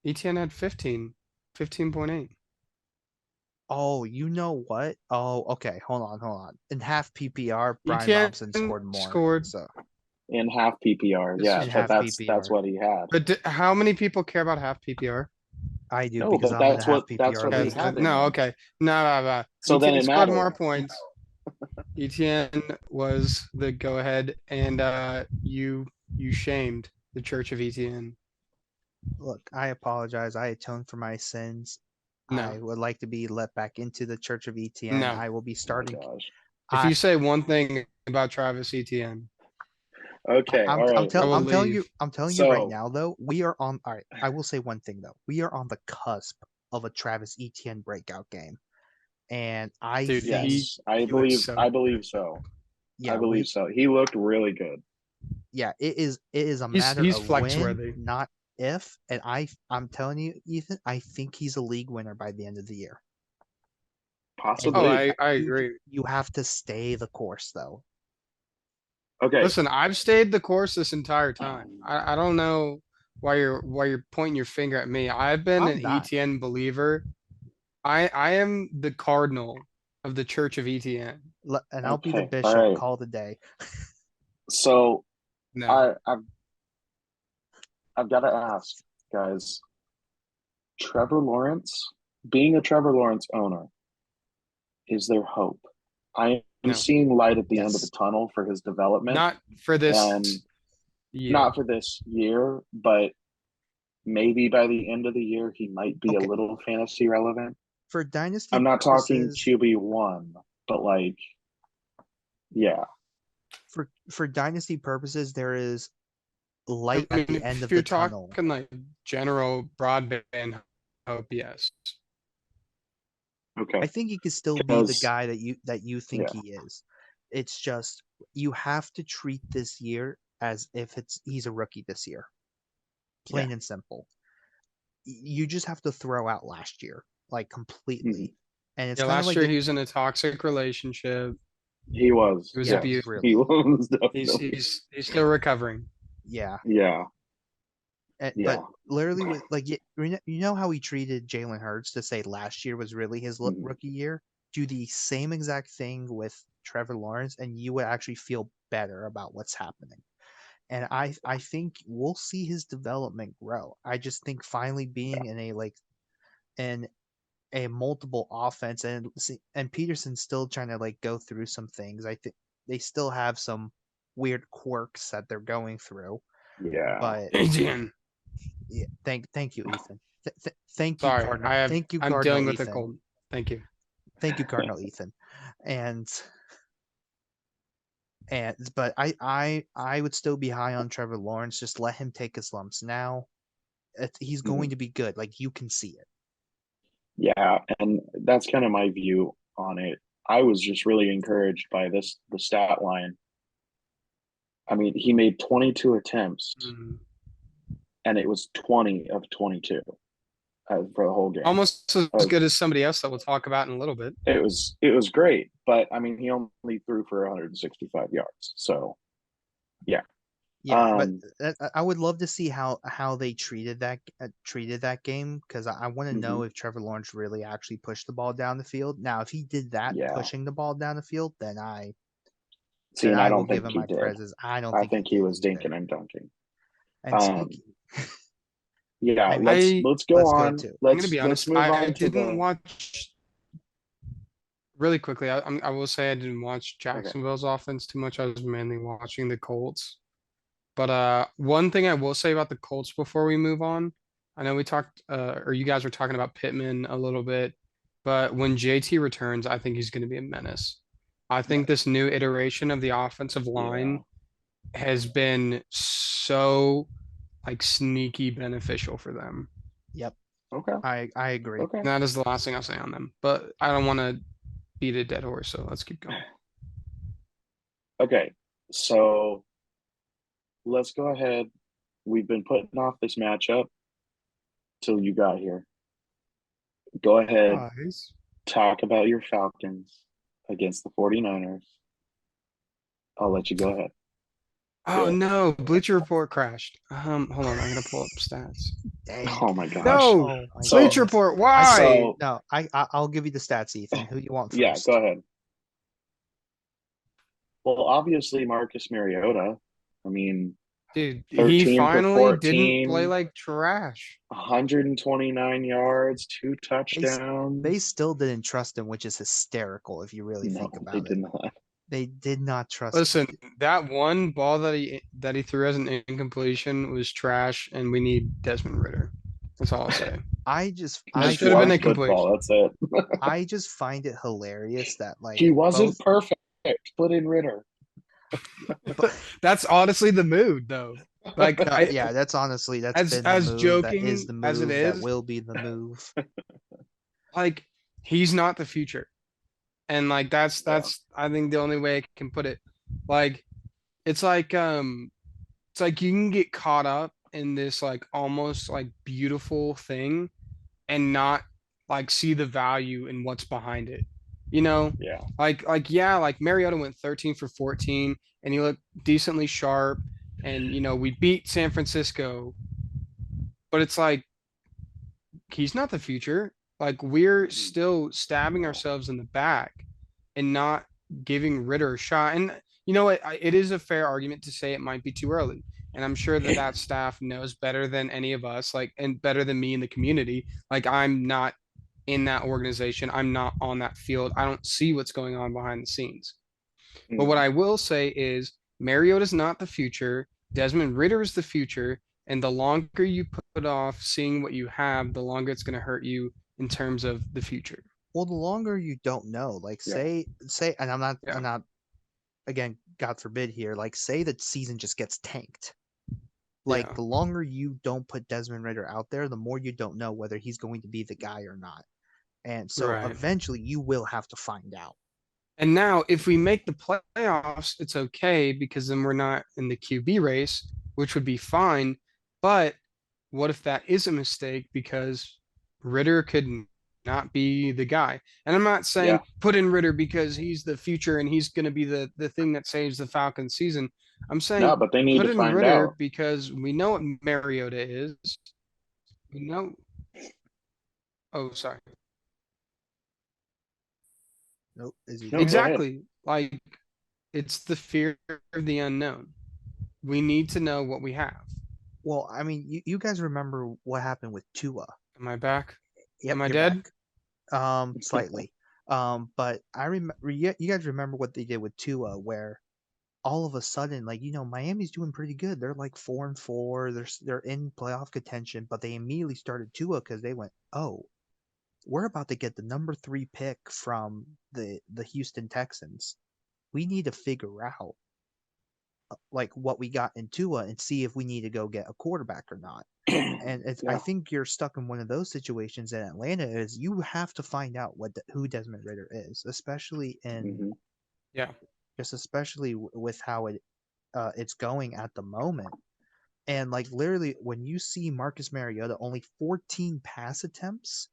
Etienne had 15.8. Oh, you know what? Oh, okay. Hold on. In half PPR, Brian Etienne Robinson scored more. So in half PPR, yeah, but that's what he had. But how many people care about half PPR? I do, No, because but I'm that's in a half what that's what he PPR. had. No, okay. No. So then it scored mattered. more points. Etienne was the go-ahead, and you shamed the Church of Etienne. Look, I apologize. I atone for my sins. No. I would like to be let back into the Church of Etienne. No. I will be starting. If you say one thing about Travis Etienne. Okay, all right. I'm telling you right now, though, we are on. All right, I will say one thing though. We are on the cusp of a Travis Etienne breakout game, and I believe so. I believe so. Yeah, I believe so. He looked really good. Yeah, it is a matter of when, not if. And I'm telling you, Ethan, I think he's a league winner by the end of the year. Possibly. I agree. You have to stay the course, though. Okay. Listen, I've stayed the course this entire time. I don't know why you're pointing your finger at me. I've been an Etienne believer. I am the cardinal of the Church of Etienne. And I'll be the bishop. Right. Call the day. So no. I've got to ask, guys. Trevor Lawrence, being a Trevor Lawrence owner, is there hope? I am seeing light at the end of the tunnel for his development. Not for this year. Not for this year, but maybe by the end of the year he might be a little fantasy relevant. For Dynasty I'm not talking QB1, but like, yeah. For Dynasty purposes, there is light at the end of the tunnel. If you're talking like general broadband hope, yes. Okay. I think he could still be the guy that you think he is. It's just you have to treat this year as if he's a rookie this year. Plain and simple. You just have to throw out last year, like completely. Mm-hmm. And it's last year he was in a toxic relationship. He was. It was abuse. Really. He was he's still recovering. Yeah. Yeah. But literally, with you know how he treated Jalen Hurts to say last year was really his rookie year? Do the same exact thing with Trevor Lawrence, and you would actually feel better about what's happening. And I think we'll see his development grow. I just think finally being in a multiple offense, and Peterson's still trying to go through some things. I think they still have some weird quirks that they're going through. Yeah. But yeah, thank you, Ethan. Thank you, Cardinal. Thank you, Cardinal. I'm dealing with Ethan. a cold. Thank you. Thank you, Cardinal Ethan. But I would still be high on Trevor Lawrence. Just let him take his lumps now. He's going to be good. You can see it. Yeah, and that's kind of my view on it. I was just really encouraged by the stat line. I mean, he made 22 attempts, and it was 20 of 22 for the whole game. Almost as good as somebody else that we'll talk about in a little bit. It was great, but I mean, he only threw for 165 yards. So, yeah. Yeah, but Um, I would love to see how they treated that game, because I want to know mhm, if Trevor Lawrence really actually pushed the ball down the field. Now, if he did that, yeah. pushing the ball down the field, then I See, then and I I will don't give think him he my did. praises. I don't I think he think he did was either. dinking and dunking. And Um, speaking, yeah, I mean, let's go let's go on. to. I'm gonna be Let's honest. move I on to didn't the. watch really quickly. I will say I didn't watch Okay. Jacksonville's offense too much. I was mainly watching the Colts. But one thing I will say about the Colts before we move on, I know we talked or you guys were talking about Pittman a little bit, but when JT returns, I think he's going to be a menace. I think this new iteration of the offensive Yeah. line has been so like sneaky beneficial for them. Yep, Okay. I agree. Okay. And that is the last thing I'll say on them. But I don't want to beat a dead horse, so let's keep going. Okay. So let's go ahead. We've been putting off this matchup till you got here. Go ahead, Guys. talk about your Falcons against the 49ers. I'll let you go ahead. Oh Do it. no, Bleacher Report crashed. Hold on, I'm gonna pull up stats. Dang. Oh my gosh. No, Oh my So, Bleacher goodness. Report, I why? so No, I'll give you the stats, Ethan. Who you want yeah, go first? ahead. Well, obviously Marcus Mariota. I mean, Dude, he 13 for finally didn't play 14, like trash. 129 yards, 2 They s- they touchdowns. still didn't trust him, which is hysterical if you really think No, they about it. did not. They did not trust him. Listen, that one ball that he threw as an incompletion was trash, and we need Desmond Ritter. That's all I'll say. I just That I Just should have been one a find football. completion. That's it. I just find it hilarious that like He wasn't both perfect. Put in Ritter. but That's honestly the mood, though. Like no, yeah, that's as been the move. That is joking the as it move. That is, will be the move. like he's not the future. And like Yeah. that's I think the only way I can put it. Like it's like it's like you can get caught up in this like almost like beautiful thing and not like see the value in what's behind it. You know? Yeah. Like yeah, like Mariota went 13 for 14 and he looked decently sharp and we beat San Francisco, but it's like he's not the future. Like we're still stabbing No. ourselves in the back and not giving Ritter a shot. And you know what? It is a fair argument to say it might be too early. And I'm sure that staff knows better than any of us, like, and better than me in the community. Like, I'm not in that organization. I'm not on that field. I don't see what's going on behind the scenes. But what Mhm. I will say is Mariota's not the future. Desmond Ritter is the future. And the longer you put off seeing what you have, the longer it's going to hurt you in terms of the future. Well, the longer you don't know, like Yeah. say, and Yeah. I'm not again, God forbid here, like say the season just gets tanked. Like Yeah. the longer you don't put Desmond Ritter out there, the more you don't know whether he's going to be the guy or not. And so Right. eventually you will have to find out. And now, if we make the playoffs, it's okay because then we're not in the QB race, which would be fine. But what if that is a mistake because Ritter could not be the guy? And I'm not saying Yeah. put in Ritter because he's the future and he's going to be the thing that saves the Falcons season. I'm saying No, but they need put to in find Ritter out. because we know what Mariota is. We know. Oh, sorry. Nope. Is he No, there? go ahead. Exactly. Like it's the fear of the unknown. We need to know what we have. Well, I mean, you guys remember what happened with Tua. Am I back? Yep, Am I you're dead? back. Slightly. But I remember you guys remember what they did with Tua, where all of a sudden, like, Miami's doing pretty good. They're like 4-4. They're in playoff contention, but they immediately started Tua because they went, oh, we're about to get the number 3 pick from the Houston Texans. We need to figure out like what we got in Tua and see if we need to go get a quarterback or not. And I Yeah. think you're stuck in one of those situations in Atlanta is you have to find out who Desmond Ritter is, especially in Hmm. Yeah. just especially with how it's going at the moment. And like literally when you see Marcus Mariota only 14 pass attempts,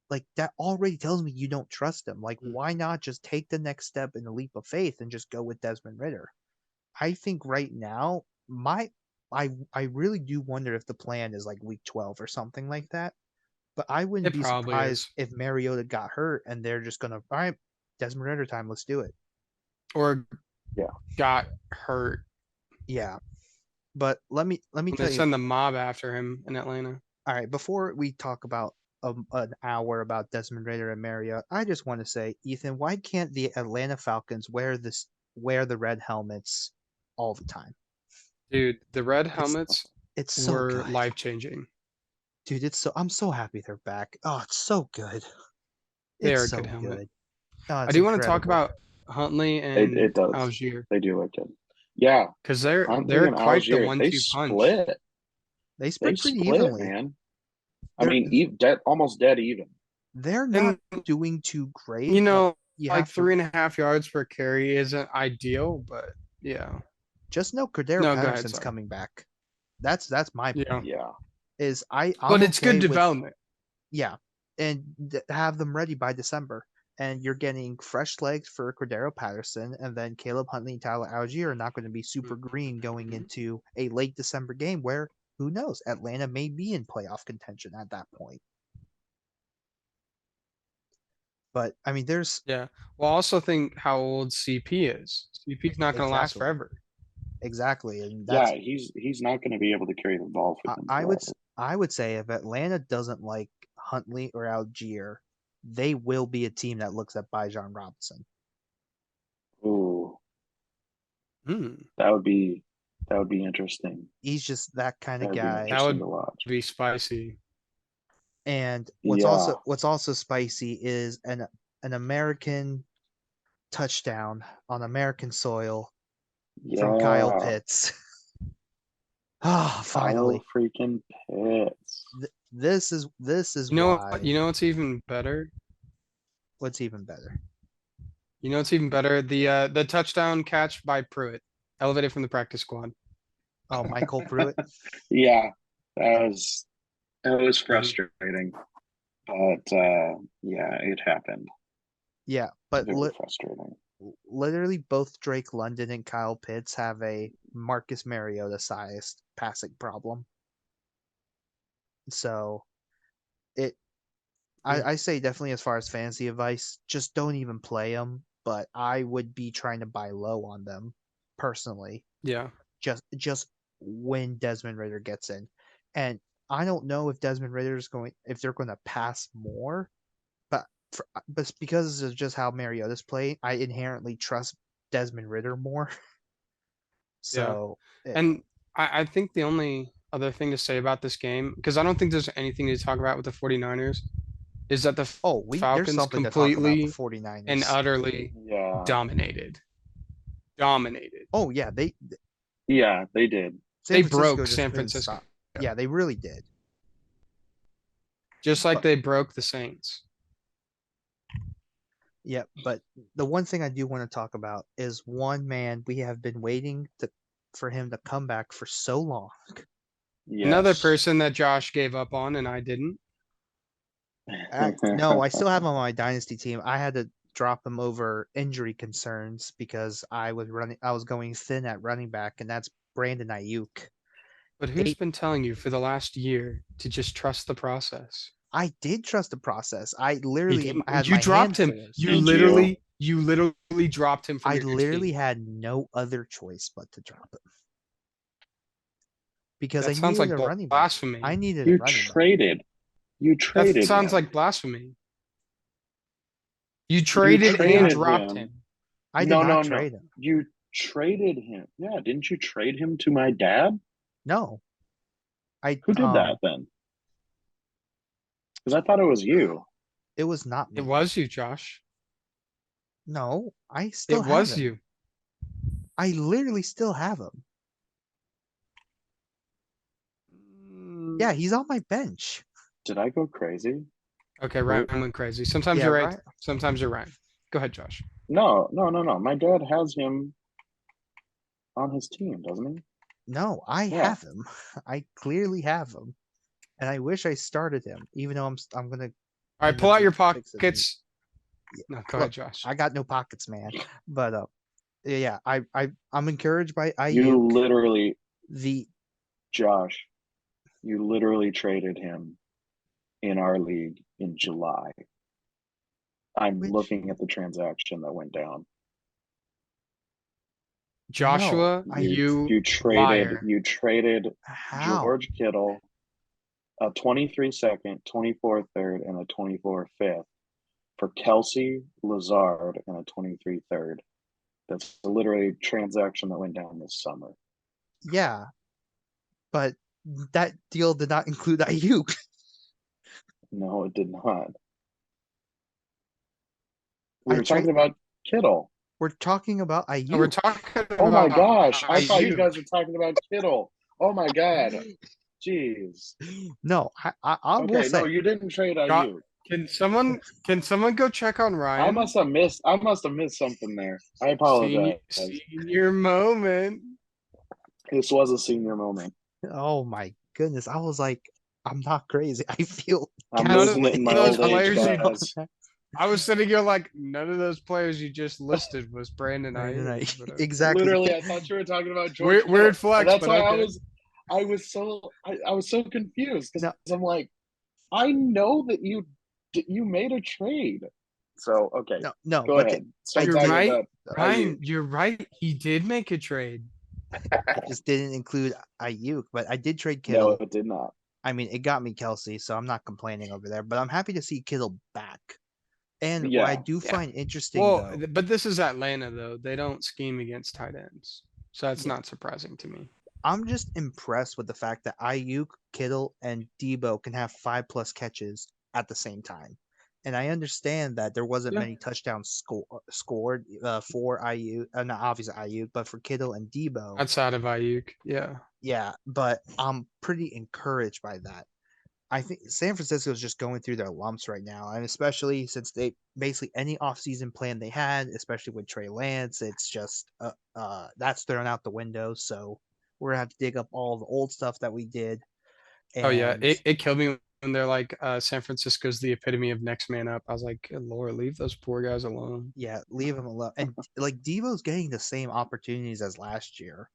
like that already tells me you don't trust him. Like why not just take the next step in the leap of faith and just go with Desmond Ritter? I think right now I really do wonder if the plan is like week 12 or something like that. But I wouldn't It be probably surprised is. if Mariota got hurt and they're just gonna, all right, Desmond Ritter time, let's do it. Or Yeah. got hurt. Yeah. But let me They tell you, send the mob after him in Atlanta. all right, before we talk about an hour about Desmond Ritter and Mariota, I just want to say, Ethan, why can't the Atlanta Falcons wear the red helmets all the time? Dude, the red It's helmets it's so were good. life-changing. Dude, I'm so happy they're back. Oh, it's so good. They It's are a so good helmet. good. Oh, I it's do want to talk incredible. about Huntley It and does. Algier They do look good. Yeah. because Huntley they're and quite the Algier, they 1-2 punch. split. They They split pretty split, evenly. man. I They're mean, almost dead even. they're not And doing too great. you but know, you like have to 3.5 yards per carry isn't ideal, but yeah. just know Cordero No, go ahead. Patterson's Sorry. coming back. That's my point. Yeah, Yeah. Is but I'm it's good okay with development. yeah, and have them ready by December. And you're getting fresh legs for Cordero Patterson, and then Caleb Huntley and Tyler Algier are not going to be super green going Mhm. into a late December game where who knows, Atlanta may be in playoff contention at that point. But I mean, there's Yeah. Well, I also think how old CP is. CP's not going to last exactly, forever. exactly, and Yeah, that's he's not going to be able to carry the ball for them I forever. I would say if Atlanta doesn't like Huntley or Algier, they will be a team that looks at Bijan Robinson. Ooh, Hmm. that would be interesting. He's just that kind That of would be guy. That interesting would to watch. be spicy. And Yeah. what's also spicy is an American touchdown on American soil from Kyle Yeah. Pitts. Ah, finally. Kyle freaking Pitts. This is why. You know what's even better? What's even better? You know what's even better? The touchdown catch by Pruitt, elevated from the practice squad. Oh, Michael Pruitt. Yeah, that was Mhm. frustrating. But yeah, it happened. Yeah, but Very frustrating. literally both Drake London and Kyle Pitts have a Marcus Mariota sized passing problem. So it Yeah. I say definitely as far as fantasy advice, just don't even play them. But I would be trying to buy low on them personally. Yeah. Just when Desmond Ritter gets in, and I don't know if Desmond Ritter is if they're going to pass more, but because of just how Mariota's played, I inherently trust Desmond Ritter more. Yeah. So And I think the only other thing to say about this game, because I don't think there's anything to talk about with the 49ers, is that the there's Falcons something to talk about the completely 49ers. and utterly Yeah. dominated. Oh yeah, they did. They San Francisco broke just San couldn't Francisco. stop. Yeah, they really did. Just like But- they broke the Saints. Yeah, but the one thing I do want to talk about is one man we have been waiting for him to come back for so long. Yes. Another person that Josh gave up on and I didn't. No, I still have him on my dynasty team. I had to drop him over injury concerns because I was going thin at running back, and that's Brandon Ayuk. But who's been telling you for the last year to just trust the process? I did trust the process. I literally had You my dropped hand him. forced. You literally dropped him from I your literally team. had no other choice but to drop him. Because That I sounds needed like a running back. blasphemy. I needed a running back. You That traded sounds him. like blasphemy. You traded and dropped him. I did not trade him. You traded him. Yeah, didn't you trade him to my dad? No. Who did that then? Because I thought it was you. It was not me. It was you, Josh. No, I still It have was him. you. I literally still have him. Yeah, he's on my bench. Did I go crazy? Okay, Ryan went crazy. Sometimes you're right. Sometimes you're right. Go ahead, Josh. No. My dad has him on his team, doesn't he? No, I have him. I clearly have him, and I wish I started him. Even though I'm gonna. All right, pull out your pockets. No, go ahead, Josh. I got no pockets, man. But yeah, I'm encouraged by Ayuk. You literally The Josh, you literally traded him in our league in July. I'm looking at the transaction that went down. Joshua, You traded how? George Kittle, a 23 second, 24 third, and a 24 fifth for Kelsey, Lazard, and a 23 third. That's literally a transaction that went down this summer. Yeah, but that deal did not include Ayuk. No, it did not. We were talking about Kittle. We're talking about we're Ayuk. talking about Oh my gosh. I thought you Ayuk. guys were talking about Kittle. Oh my God. Jeez. No, I will say. No, you didn't trade Ayuk. Can someone go check on Ryan? I must have missed something there. I apologize. Senior moment. This was a senior moment. Oh my goodness. I was like, I'm not crazy. I feel I'm losing it in my old age, guys. I was sitting here like, none of those players you just listed was Brandon Ayuk. Exactly. Literally, I thought you were talking about George. Weird flex. That's why okay. I was so confused because I'm like, I know that you made a trade. So okay, no. Go ahead. You're right, Ryan. You're right. He did make a trade. It just didn't include Ayuk, but I did trade Kittle. No, it did not. I mean, it got me Kelsey, so I'm not complaining over there. But I'm happy to see Kittle back. And what I do find interesting, though, but this is Atlanta, though. They don't scheme against tight ends, so that's not surprising to me. I'm just impressed with the fact that Ayuk, Kittle, and Debo can have 5+ catches at the same time. And I understand that there wasn't many touchdowns scored for Ayuk, not obviously Ayuk, but for Kittle and Debo. Outside of Ayuk, yeah. Yeah, but I'm pretty encouraged by that. I think San Francisco is just going through their lumps right now, and especially since they basically any offseason plan they had, especially with Trey Lance, it's just that's thrown out the window. So we're gonna have to dig up all the old stuff that we did. And... Oh yeah, it killed me when they're like San Francisco's the epitome of next man up. I was like, good Lord, leave those poor guys alone. Yeah, leave them alone. And like Devo's getting the same opportunities as last year.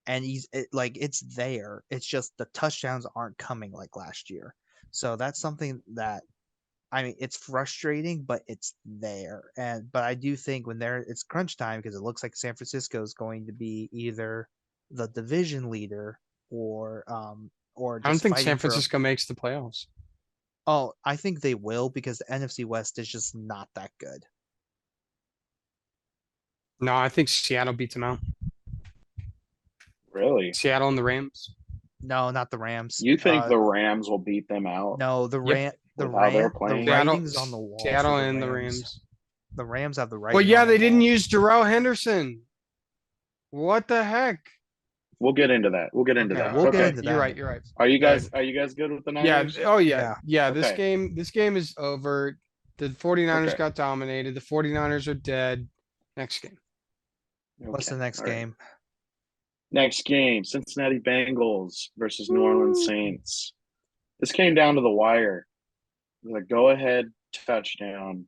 And it's there. It's just the touchdowns aren't coming like last year. So that's something that, I mean, it's frustrating, but it's there. But I do think when it's crunch time, because it looks like San Francisco is going to be either the division leader or just I don't think San Francisco makes the playoffs. Oh, I think they will because the NFC West is just not that good. No, I think Seattle beats them out. Really? Seattle and the Rams? No, not the Rams. You think the Rams will beat them out? No, the playing? writing's on the wall. Seattle and the Rams. The Rams have the right. Well, yeah, they didn't use Darrell Henderson. What the heck? We'll get into that. We'll get into that. We'll get into that. You're right. Are you guys good with the Niners? Yeah. Oh yeah. Yeah. This game is over. The 49ers got dominated. The 49ers are dead. Next game. What's the next game? Next game, Cincinnati Bengals versus New Orleans Saints. This came down to the wire. The go-ahead touchdown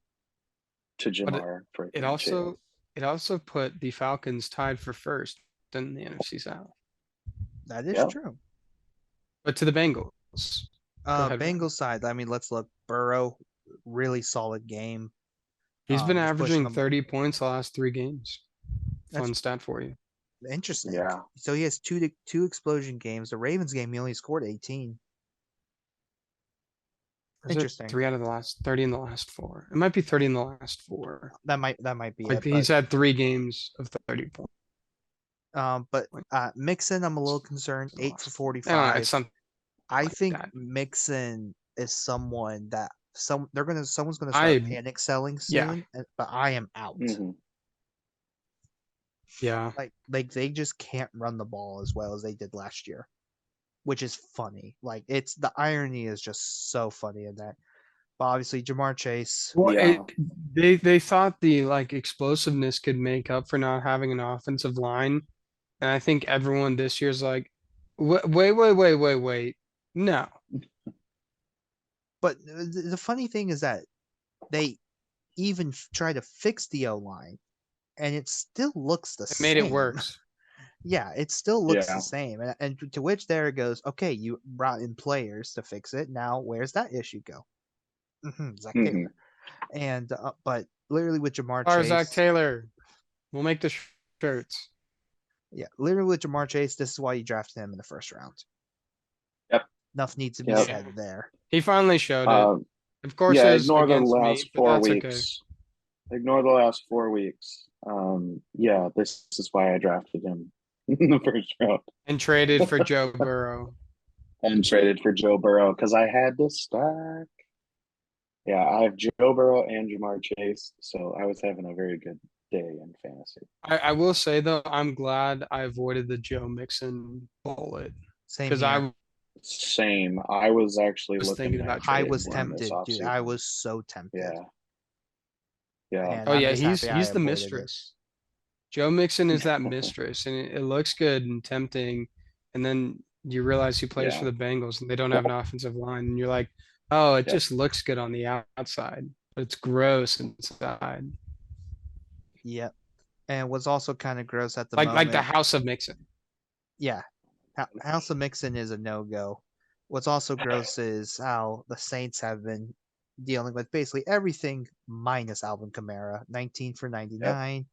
to Jamar. It also put the Falcons tied for first in the NFC South. That is true. But to the Bengals. Bengals side, I mean, let's look. Burrow, really solid game. He's been averaging 30 points the last 3 games. Fun stat for you. Interesting. Yeah. So he has two explosion games. The Ravens game, he only scored 18. Interesting. 3 out of the last 30 in the last 4. It might be 30 in the last 4. That might be it. He's had 3 games of 30 points. But Mixon, I'm a little concerned. 8 for 45. I think Mixon is someone that someone's gonna start panic selling soon. But I am out. Mm-hmm. Yeah. Like they just can't run the ball as well as they did last year, which is funny. Like it's the irony is just so funny in that. But obviously Jamar Chase. Well, they thought the explosiveness could make up for not having an offensive line. And I think everyone this year's like, wait. No. But the funny thing is that they even try to fix the O-line. And it still looks the same. Made it worse. Yeah, it still looks Yeah. the same. And to which there it goes, okay, you brought in players to fix it. Now where's that issue go? Zach Mhm. Taylor. And but literally with Jamar Or Zach Chase, Taylor. We'll make the shirts. yeah, literally with Jamar Chase, this is why you drafted him in the first round. Yep. Enough needs to be Yep. said there. He finally showed it. Um, Of course, yeah, it was ignore the against me, last but 4 that's okay. weeks. Ignore the last 4 weeks. Yeah, this is why I drafted him in the first round And traded for Joe Burrow. and traded for Joe Burrow because I had to stack. Yeah, I have Joe Burrow and Jamar Chase, so I was having a very good day in fantasy. I will say though, I'm glad I avoided the Joe Mixon bullet Same because here. I Same. I was actually was looking thinking at about I trading was him this tempted, dude. I offseason. was so tempted. Yeah. Yeah. And Oh I'm yeah, just happy I he's the avoided it. mistress. Joe Mixon is that mistress, and it looks good and tempting. And then you realize he plays for Yeah. the Bengals, and they don't have an offensive line, and you're like, oh, it Yep. just looks good on the outside, but it's gross inside. Yep. And what's also kind of gross at the Like moment. the House of Mixon. Yeah. House of Mixon is a no-go. What's also gross is how the Saints have been dealing with basically everything minus Alvin Kamara, 19 for 99,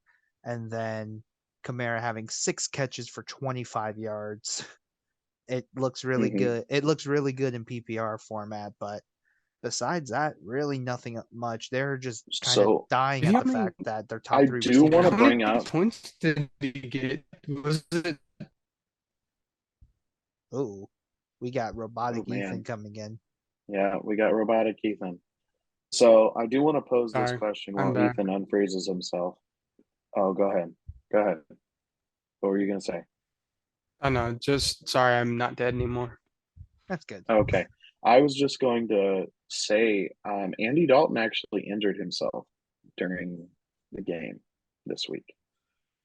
and then Kamara having 6 catches for 25 yards. It looks really good. It looks really good in PPR format, but besides that, really nothing much. They're just kind of So dying at the fact that their top I 3 do want to receivers. How bring many up. points did he get? Was it Oh, we got Oh robotic Ethan man. coming in. Yeah, we got robotic Ethan. So I do want to pose this Sorry, question I'm while back. Ethan unfreezes himself. Oh, go ahead. Go ahead. What were you gonna say? Oh no, just sorry, I'm not dead anymore. That's good. Okay. I was just going to say Andy Dalton actually injured himself during the game this week.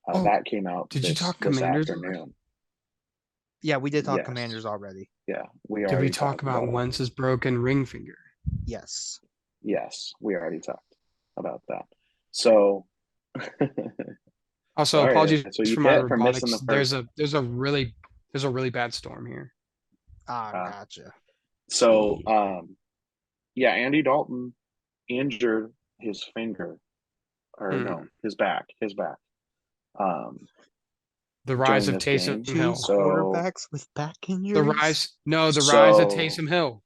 Oh, That came out did you talk this Commanders already? afternoon. Yeah, we did talk Yes. Commanders already. Yeah, we Did we already talk talked about it. Wentz's broken ring finger? Yes. Yes, we already talked about that. So Also, all right, apologies so you for my get for missing robotics. the first. There's a really bad storm here. Gotcha. So yeah, Andy Dalton injured his finger, or no, his back. Um The rise during of this game. Taysom 2 Hill. So quarterbacks with back The injuries. rise of Taysom Hill.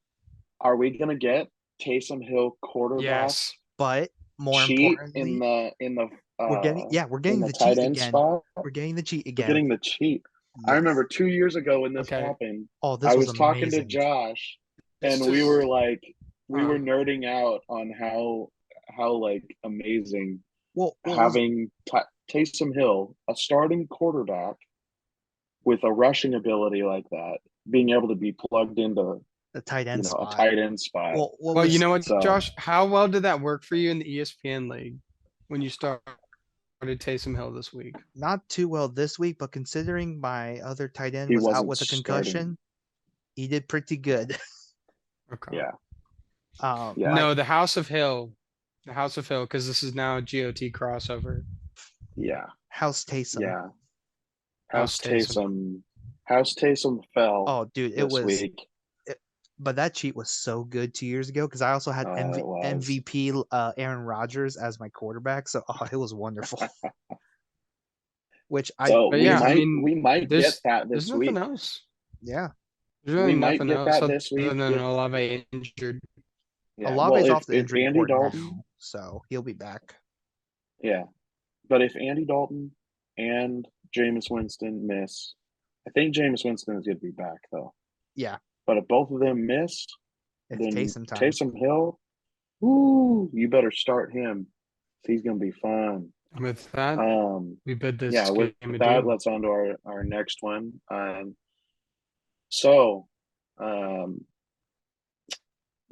Are we gonna get Taysom Hill quarterback Yes. But more cheat importantly, in the we're getting the tight cheat end again. spot? We're getting the cheat We're again. getting the cheat. I Yes. remember 2 years ago when this Okay. happened, Oh, this I was was talking to amazing. Josh, This and we is- were like, we were nerding out on how like amazing Well, having Taysom Hill, a starting quarterback with a rushing ability like that, being able to be plugged into the tight end a spot. tight end spot. Well, you know what, So- Josh? How well did that work for you in the ESPN league when you started Taysom Hill this week? Not too well this week, but considering my other tight end He was out wasn't with a starting. concussion, he did pretty good. Okay. Yeah. Yeah. No, the House of Hill, because this is now a GOT crossover. Yeah. House Taysom. Yeah. House House Taysom fell. Oh, dude, it this was. week. But that cheat was so good 2 years ago because I also had It was. MVP Aaron Rodgers as my quarterback, so it was wonderful. Which So But we yeah, might I mean, we might get that There's this nothing week. else. yeah, There's really We might nothing get else that this week other than if- Olave injured. Yeah. Olave's Well, off the if injury Andy report Dalton, now, so he'll be back. yeah. But if Andy Dalton and Jameis Winston miss, I think Jameis Winston is going to be back though. Yeah, But if both of them miss, it's then Taysom time. Taysom Hill, woo, you better start him. He's going to be fun. With that, we bid this Yeah, with game that, adieu. let's on to our next one. So,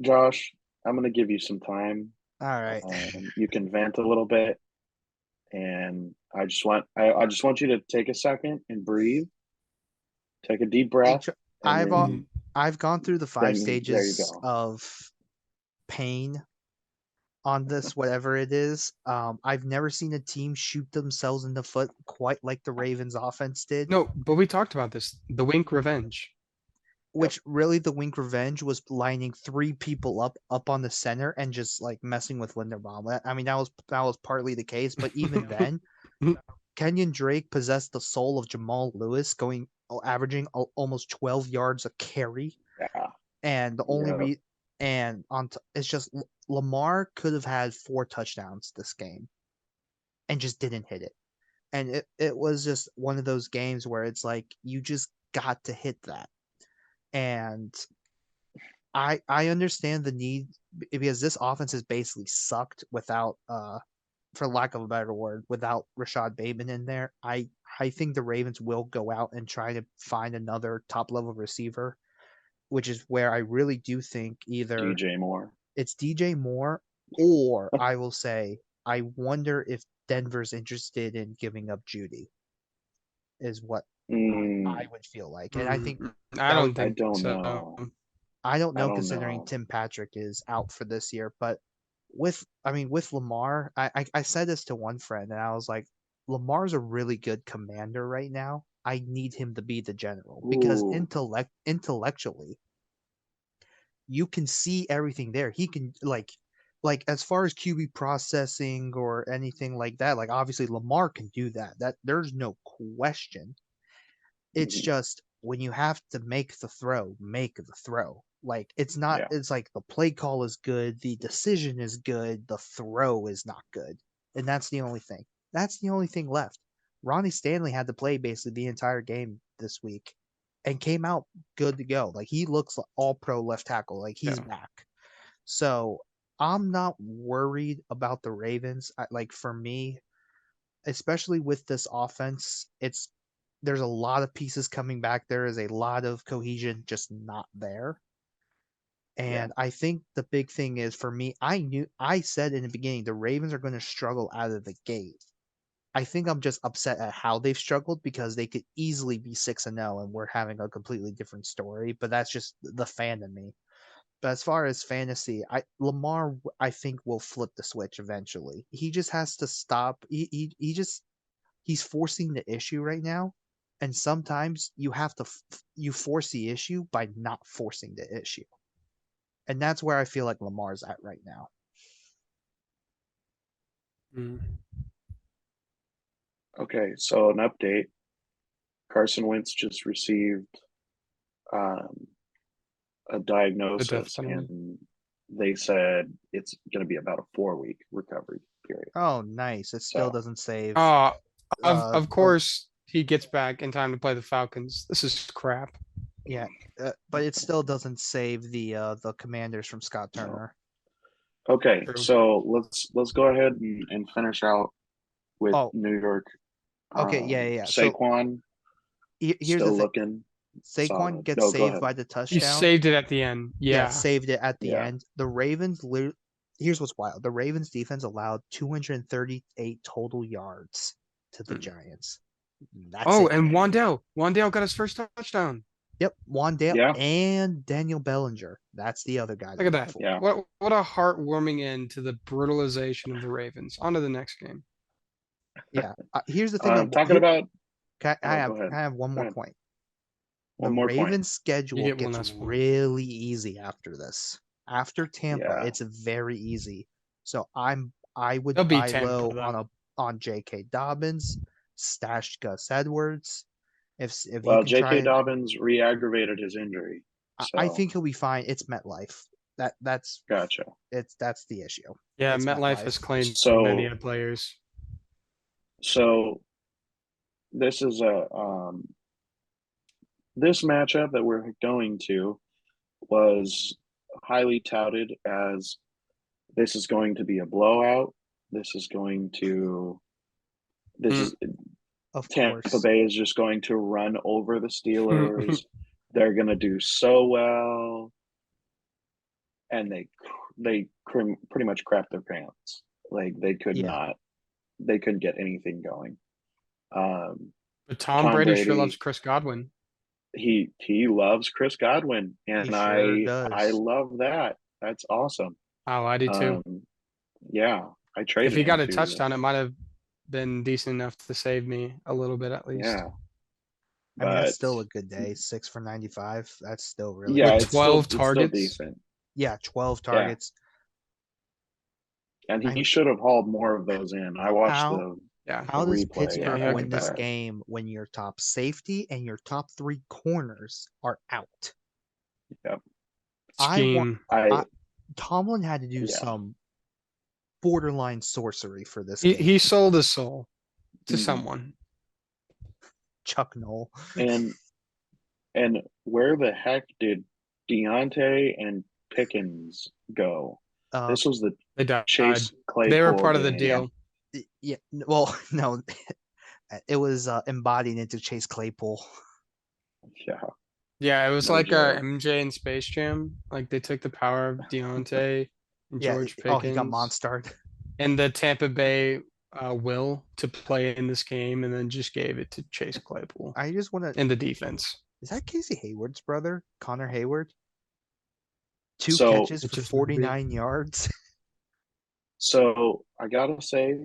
Josh, I'm going to give you some time. All right. You can vent a little bit, and I just want you to take a second and breathe. Take a deep breath. and I've gone through the 5 then there you stages go. of pain on this, whatever it is. I've never seen a team shoot themselves in the foot quite like the Ravens offense did. No, but we talked about this. The wink revenge. Which really the wink revenge was lining 3 people up on the center and just like messing with Linderbaum. I mean that was partly the case, but even then, Kenyon Drake possessed the soul of Jamal Lewis, averaging almost 12 yards a carry. Yeah. And the only it's just Lamar could have had 4 touchdowns this game and just didn't hit it. And it was just one of those games where it's like you just got to hit that. And I understand the need because this offense has basically sucked without for lack of a better word, without Rashad Bateman in there. I think the Ravens will go out and try to find another top level receiver, which is where I really do think either DJ Moore. It's DJ Moore, or I will say I wonder if Denver's interested in giving up Judy. Is what I would feel like, and I think I don't know. I don't know considering Tim Patrick is out for this year, but with Lamar, I said this to one friend and I was like, Lamar's a really good commander right now. I need him to be the general because intellectually, you can see everything there. He can like as far as QB processing or anything like that. Like obviously Lamar can do that. That there's no question. It's just when you have to make the throw, make the throw. Like it's not. Yeah. It's like the play call is good, the decision is good, the throw is not good, and that's the only thing. That's the only thing left. Ronnie Stanley had to play basically the entire game this week, and came out good to go. Like he looks like all pro left tackle. Like he's back. So I'm not worried about the Ravens. Like for me, especially with this offense, there's a lot of pieces coming back. There is a lot of cohesion just not there. And I think the big thing is for me, I said in the beginning, the Ravens are going to struggle out of the gate. I think I'm just upset at how they've struggled because they could easily be 6-0 and we're having a completely different story, but that's just the fan in me. But as far as fantasy, Lamar, I think will flip the switch eventually. He just has to stop. He's forcing the issue right now. And sometimes you have to, you force the issue by not forcing the issue. And that's where I feel like Lamar's at right now. Okay, so an update. Carson Wentz just received a diagnosis, and they said it's going to be about a 4-week recovery period. Oh, nice. It still doesn't save. Of course, he gets back in time to play the Falcons. This is crap. Yeah, but it still doesn't save the Commanders from Scott Turner. No. Okay, so let's go ahead and finish out with New York. Okay, yeah. Saquon, so, here's still the looking. Saquon solid. gets saved by the touchdown. He saved it at the end. Yeah, saved it at the end. The Ravens. Here's what's wild: the Ravens defense allowed 238 total yards to the Giants. And Wandale got his first touchdown. Yep, Wandale and Daniel Bellinger. That's the other guy. Look at that. Yeah. What a heartwarming end to the brutalization of the Ravens. On to the next game. Yeah. Here's the thing. I'm talking about. I have one more point. The Ravens' schedule gets really easy after this. After Tampa, it's very easy. So I would buy low on J.K. Dobbins, stash Gus Edwards. If J.K. Dobbins re-aggravated his injury. So. I think he'll be fine. It's MetLife. That's gotcha. That's the issue. Yeah, MetLife has claimed many players. So this is this matchup that we're going to was highly touted as this is going to be a blowout. Tampa Bay is just going to run over the Steelers. They're going to do so well. And they pretty much crapped their pants. Like they couldn't get anything going. But Tom Brady sure loves Chris Godwin. He loves Chris Godwin, and I love that. That's awesome. Oh, I do too. Yeah, I traded If he got him a too. touchdown, it might have been decent enough to save me a little bit at least. Yeah, I mean, that's but still a good day. 6 for 95. That's still really yeah, With good. it's still 12 it's still targets. decent. Yeah, 12 Yeah. targets. And he I'm- should have hauled more of those in. I watched How- Yeah. How does replay Pittsburgh he'll win get this that. game when your top safety and your top 3 corners are out? Scheme. Tomlin had to do Yeah. some borderline sorcery for this He game. he sold his soul to Mhm. someone. Chuck Noll. And where the heck did Deontay and Pickens go? This was the They died. Chase Claypool. They were part of the game. deal. Yeah, well, no, it was embodied into Chase Claypool. Yeah. Yeah, it was No like joke. MJ in Space Jam. Like they took the power of Deontay and Yeah. George Oh, he got Pickens monstered. and the Tampa Bay will to play in this game, and then just gave it to Chase Claypool I just want to. in the defense. Is that Casey Hayward's brother, Connor Hayward? 2 So- catches It for just 49 yards. So I gotta say,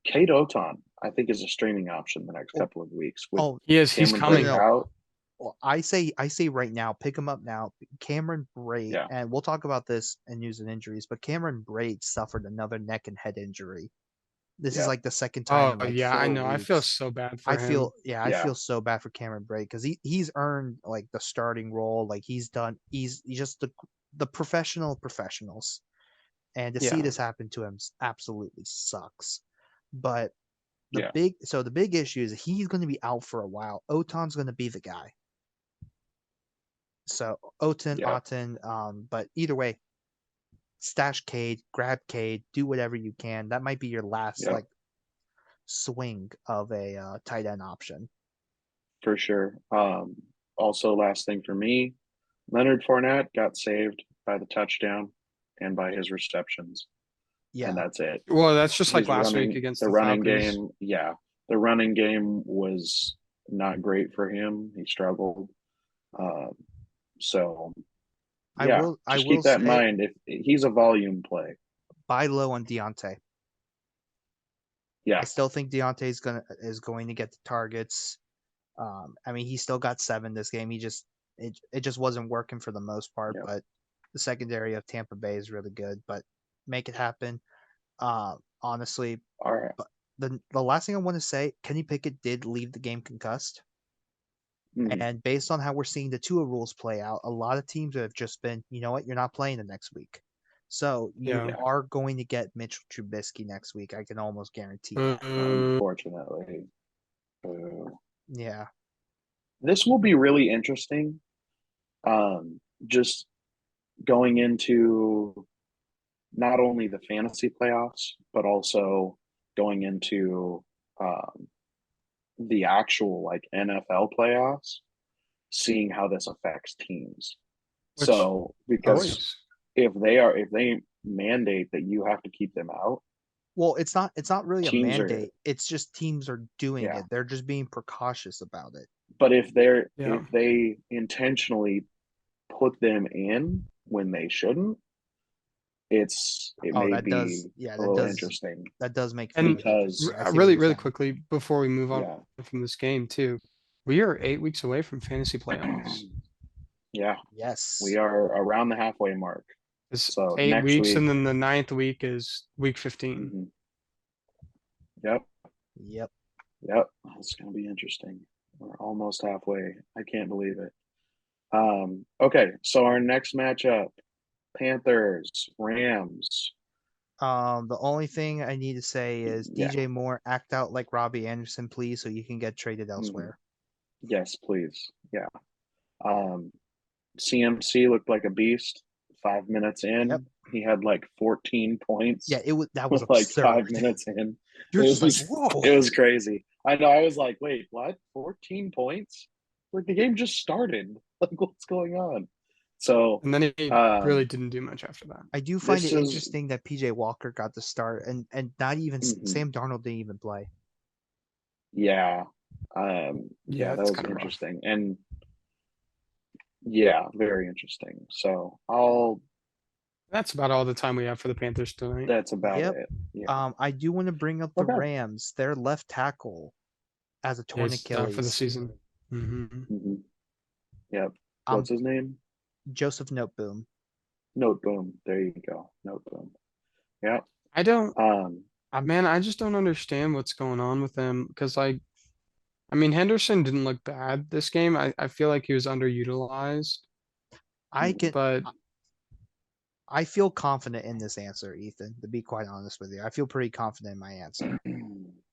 Kate Oton, I think, is a streaming option the next Oh. couple of weeks. With Oh, He's Cameron coming. Brate No. out. well, I say right now, pick him up now. Cameron Brate, Yeah. and we'll talk about this in news and injuries, but Cameron Brate suffered another neck and head injury. This is Yeah. like the second time. Oh in like yeah, 4 I know. I feel weeks. so bad for I him. feel I Yeah. feel so bad for Cameron Brate because he's earned like the starting role. Like he's just the professional professionals, and to see Yeah. this happen to him absolutely sucks. But the Yeah. big issue is he's going to be out for a while. Oton's going to be the guy. So Yeah. but either way, stash Cade, grab Cade, do whatever you can. That might be your last Yeah. like swing of a tight end option. For sure. Also, last thing for me, Leonard Fournette got saved by the touchdown and by his receptions. Yeah, And that's it. Well, that's just like His last week running- against the the running Falcons. game. Yeah. The running game was not great for him. He struggled. So I yeah, will keep that in say mind. If he's a volume play. buy low on Deontay. Yeah. I still think Deontay is going to get the targets. I mean, he still got 7 this game. It just wasn't working for the most part. Yeah. But the secondary of Tampa Bay is really good. But make it happen. Honestly, All right. the last thing I want to say, Kenny Pickett did leave the game concussed. Mhm. And based on how we're seeing the Tua rules play out, a lot of teams have just been, you know what, you're not playing the next week. So you Yeah. are going to get Mitchell Trubisky next week. I can almost guarantee that. Unfortunately. Yeah. This will be really interesting. Just going into not only the fantasy playoffs, but also going into the actual like NFL playoffs, seeing how this affects teams. Which Because always. if they mandate that you have to keep them out, Well, it's not really a Teams are- mandate. It's just teams are doing Yeah. it. They're just being precautious about it. but if Yeah. they intentionally put them in when they shouldn't, it Oh, may that be does a little interesting. that does make And things interesting. I see what really, you're really saying. quickly before we move on Yeah. from this game too, we are 8 weeks away from fantasy playoffs. Yeah, Yes. we are around the halfway mark. It's So 8 next weeks, week- and then the 9th week is week 15. Mhm. Yep, Yep. it's gonna be interesting. We're almost halfway. I can't believe it. Okay, so our next matchup: Panthers, Rams. The only thing I need to say is Yeah. DJ Moore, act out like Robbie Anderson, please, so you can get traded elsewhere. Yes, please. Yeah. CMC looked like a beast. 5 minutes in, Yep. he had like 14 points. Yeah, that was like absurd. 5 minutes in. You're It just was- like, whoa. It was crazy. I know. I was like, wait, what? 14 points? Like the game just started. Like, what's going on? So And then he really didn't do much after that. I do find this it is- interesting that PJ Walker got the start and not even Mhm. Sam Darnold didn't even play. yeah. Yeah, That it's was kinda rough. interesting. And yeah, very interesting. So That's about all the time we have for the Panthers tonight. That's about Yep. it. Yeah. I do want to bring up the Okay. Rams. Their left tackle as a torn It's done for the Achilles. season. Hmm. Mm-hmm. Yep. Um, What's his name? Joseph Noteboom. Note boom. There you go. Note boom. Yeah. I don't, Um. man, I just don't understand what's going on with him because, like, I mean, Henderson didn't look bad this game. I feel like he was underutilized, I can. but I feel confident in this answer, Ethan. To be quite honest with you, I feel pretty confident in my answer.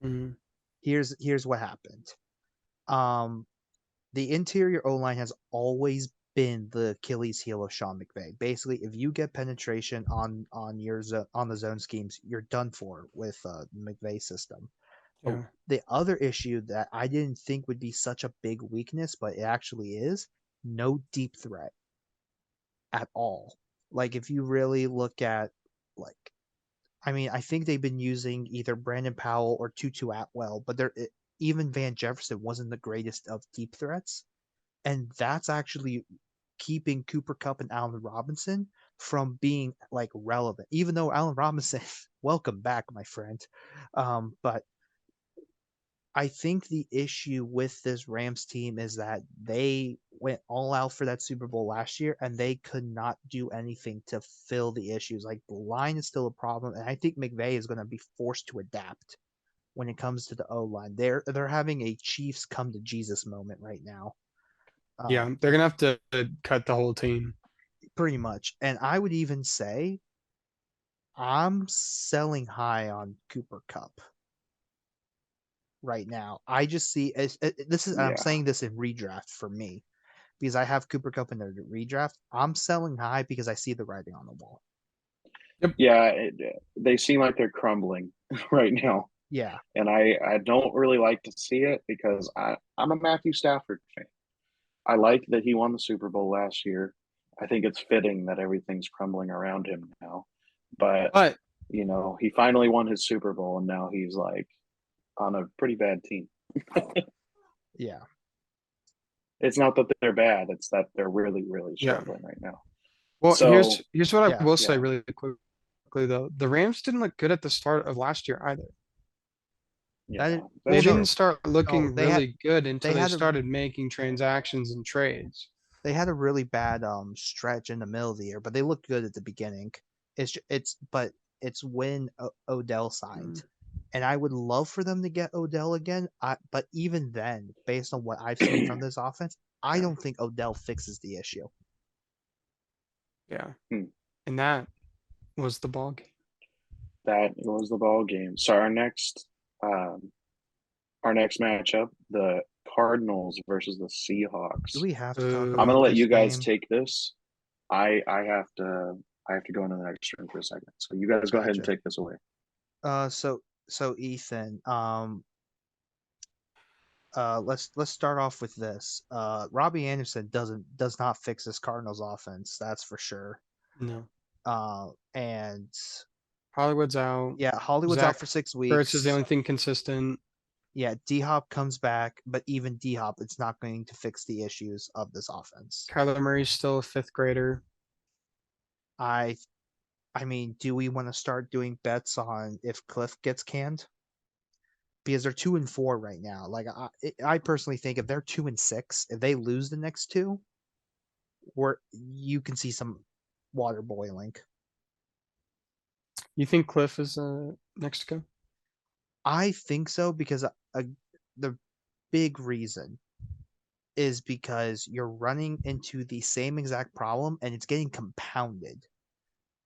mhm, Here's what happened. The interior O line has always been the Achilles heel of Sean McVay. Basically, if you get penetration on the zone schemes, you're done for with the McVay system. yeah, The other issue that I didn't think would be such a big weakness, but it actually is, no deep threat at all. Like if you really look at like I mean, I think they've been using either Brandon Powell or Tutu Atwell, but even Van Jefferson wasn't the greatest of deep threats. And that's actually keeping Cooper Kupp and Allen Robinson from being like relevant. Even though Allen Robinson, welcome back, my friend. But I think the issue with this Rams team is that they went all out for that Super Bowl last year and they could not do anything to fill the issues. Like the line is still a problem, and I think McVay is going to be forced to adapt when it comes to the O line. They're having a Chiefs come to Jesus moment right now. yeah, they're gonna have to cut the whole team. Pretty much. And I would even say I'm selling high on Cooper Kupp right now. I just see this is I'm Yeah. saying this in redraft for me because I have Cooper Kupp in the redraft. I'm selling high because I see the writing on the wall. Yeah. They seem like they're crumbling right now, Yeah, and I don't really like to see it because I'm a Matthew Stafford fan. I like that he won the Super Bowl last year. I think it's fitting that everything's crumbling around him now. But But he finally won his Super Bowl, and now he's like on a pretty bad team. yeah. It's not that they're bad; it's that they're really, really yeah, struggling right now. well, So here's what I Yeah, will say yeah. really quickly though. The Rams didn't look good at the start of last year either. That Yeah, is, They that's didn't true. start looking they had really good until they they had a started making transactions and trades. they had a really bad stretch in the middle of the year, but they looked good at the beginning. But it's when Odell signed, Mm, and I would love for them to get Odell again. But even then, based on what I've seen from this offense, I yeah, don't think Odell fixes the issue. yeah, Hmm. and that was the ball game. That was the ball game. So um, our next matchup, the Cardinals versus the Seahawks. Do we have to talk I'm about gonna let this you guys game? take this. I have to go into the next room for a second. So you guys go ahead and Gotcha. take this away. So Ethan, let's start off with this. Robbie Anderson does not fix this Cardinals offense, that's for sure. No, And Hollywood's out. yeah, Hollywood's out Zach for 6 Ertz is the weeks. only thing consistent. Yeah, D Hop comes back, but even D Hop, it's not going to fix the issues of this offense. Kyler Murray's still a fifth grader. I I mean, do we want to start doing bets on if Cliff gets canned? Because they're 2-4 right now. Like I personally think if they're 2-6, if they lose the next two, you can see some water boiling. You think Cliff is next to go? I think so because the big reason is because you're running into the same exact problem and it's getting compounded.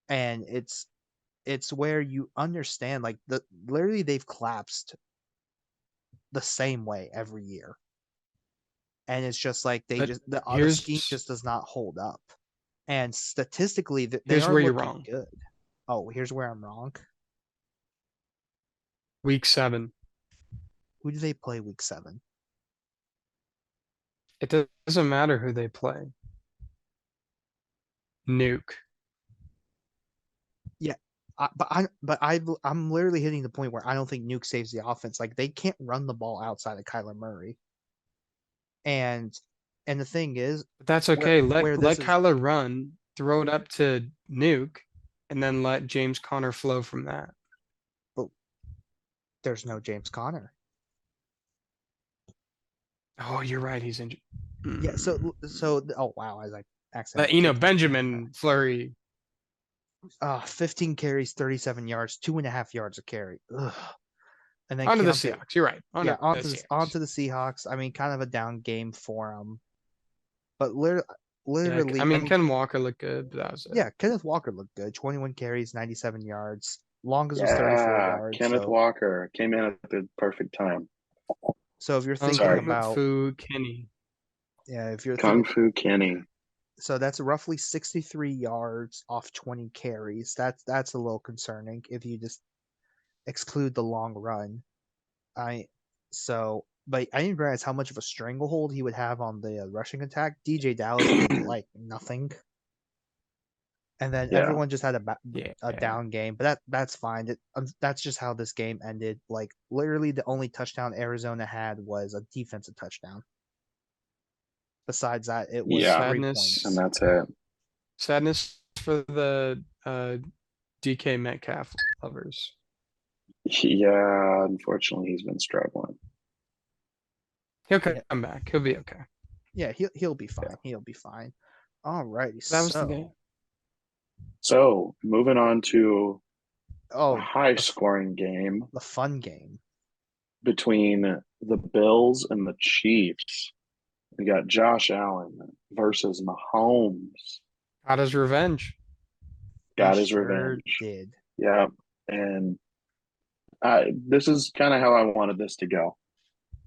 And it's where you understand like literally they've collapsed the same way every year. And it's just like But the scheme just does not hold up. And statistically they here's are where you're looking wrong. good. Oh, here's where I'm wrong. Week 7. Who do they play week 7? It doesn't matter who they play. Nuke. Yeah, I'm literally hitting the point where I don't think Nuke saves the offense. Like they can't run the ball outside of Kyler Murray, and the thing is, But that's okay. where Let this is Kyler run, throw it up to Nuke, and then let James Conner flow from that. There's no James Conner. Oh, you're right. He's injured. Yeah. So oh wow, as I accidentally. You know, kicked- Benjamin Fleury. 15 carries, 37 yards, 2.5 yards a carry. Ugh. And then Onto the Keontae- Seahawks. You're right. yeah, Onto the Seahawks. onto the Seahawks. I mean, kind of a down game for them, but Yeah, literally, I mean, Ken Walker looked good, but that was it. yeah, Kenneth Walker looked good. 21 carries, 97 yards. Longest was 34 yards. Kenneth so, Walker came in at the perfect time. So if you're Kung thinking about Fu Kenny. Yeah, if you're Kung thinking, Fu Kenny. so that's roughly 63 yards off 20 carries. That's a little concerning if you just exclude the long run. But I didn't realize how much of a stranglehold he would have on the rushing attack. DJ Dallas did like nothing, and then Yeah. everyone just had a Yeah. down game. But that's fine. That's just how this game ended. Like literally, the only touchdown Arizona had was a defensive touchdown. Besides that, it was Yeah. 3 Sadness. points. And that's it. Sadness for the DK Metcalf lovers. Yeah, unfortunately, he's been struggling. He'll come back. He'll be okay. Yeah, he'll be fine. He'll be fine. Alrighty, That was the game. So, moving on to a Oh, high-scoring game the fun game. between the Bills and the Chiefs. We got Josh Allen versus Mahomes. Got his revenge. Got He his sure revenge. did. Yeah, and this is kind of how I wanted this to go.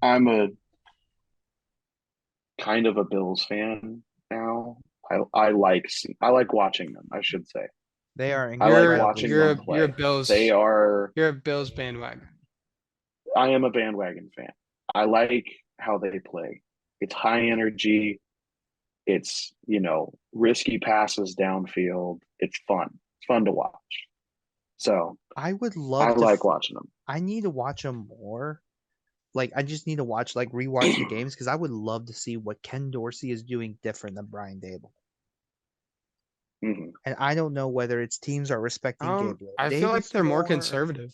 I'm a kind of a Bills fan now. I like watching them, I should say. They are I like incredibly watching You're them a play. Bills. You're a Bills bandwagon. I am a bandwagon fan. I like how they play. It's high energy. It's, risky passes downfield. It's fun. It's fun to watch. So I would I love to. like watching them. I need to watch them more. Like I just need to rewatch the games because I would love to see what Ken Dorsey is doing different than Brian Dable. Mm-hmm. And I don't know whether it's teams are respecting Gabriel. I feel like they're more conservative.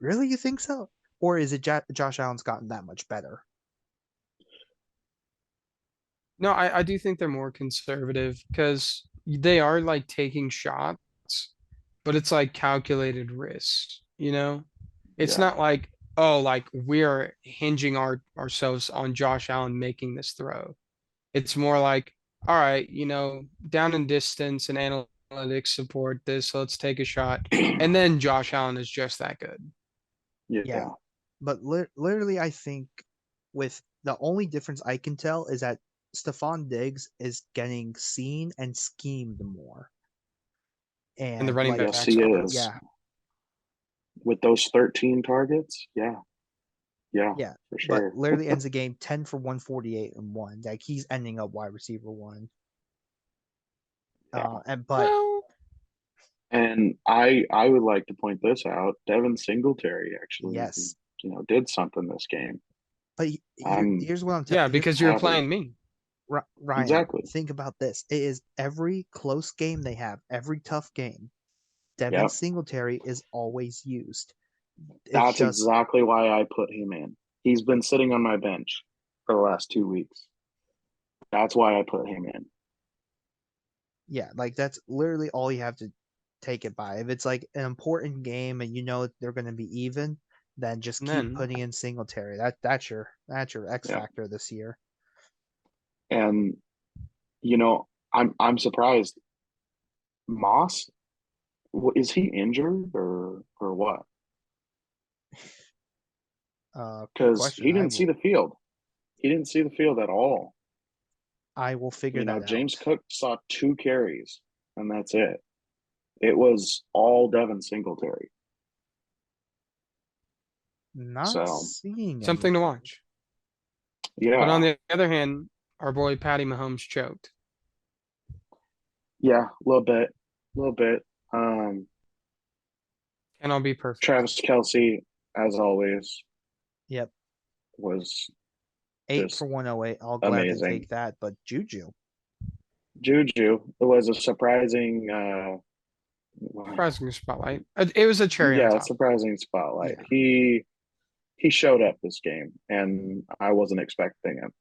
Really, you think so? Or is it Josh Allen's gotten that much better? No, I do think they're more conservative because they are like taking shots, but it's like calculated risks, It's not like, oh, like we are hinging ourselves on Josh Allen making this throw. It's more like, all right, down in distance and analytics support this, so let's take a shot. And then Josh Allen is just that good. Yeah. But literally, I think with the only difference I can tell is that Stephon Diggs is getting seen and schemed more. And the running back. Yes, he is. Yeah. With those 13 targets, yeah, for sure. But literally ends the game 10 for 148 and 1. Like he's ending up wide receiver 1. Yeah. And I would like to point this out. Devin Singletary actually, yes, did something this game. But here's what I'm telling. Yeah, because you're playing me. Ryan, exactly. Think about this. It is every close game they have, every tough game. Devin Singletary is always used. That's exactly why I put him in. He's been sitting on my bench for the last 2 weeks. That's why I put him in. Yeah, like that's literally all you have to take it by. If it's like an important game and they're going to be even, then just keep putting in Singletary. That's your X factor this year. And I'm surprised. Moss, is he injured or what? Because he didn't see the field. He didn't see the field at all. I will figure that out. James Cook saw 2 carries, and that's it. It was all Devin Singletary. Not seeing something to watch. Yeah. But on the other hand, our boy Patty Mahomes choked. Yeah, a little bit. And I'll be perfect. Travis Kelce, as always. Yep. Was 8 for 108. I'll gladly take that. But Juju. It was a surprising Surprising spotlight. It was a cherry on Yeah, top. surprising spotlight. Yeah. He showed up this game, and I wasn't expecting him.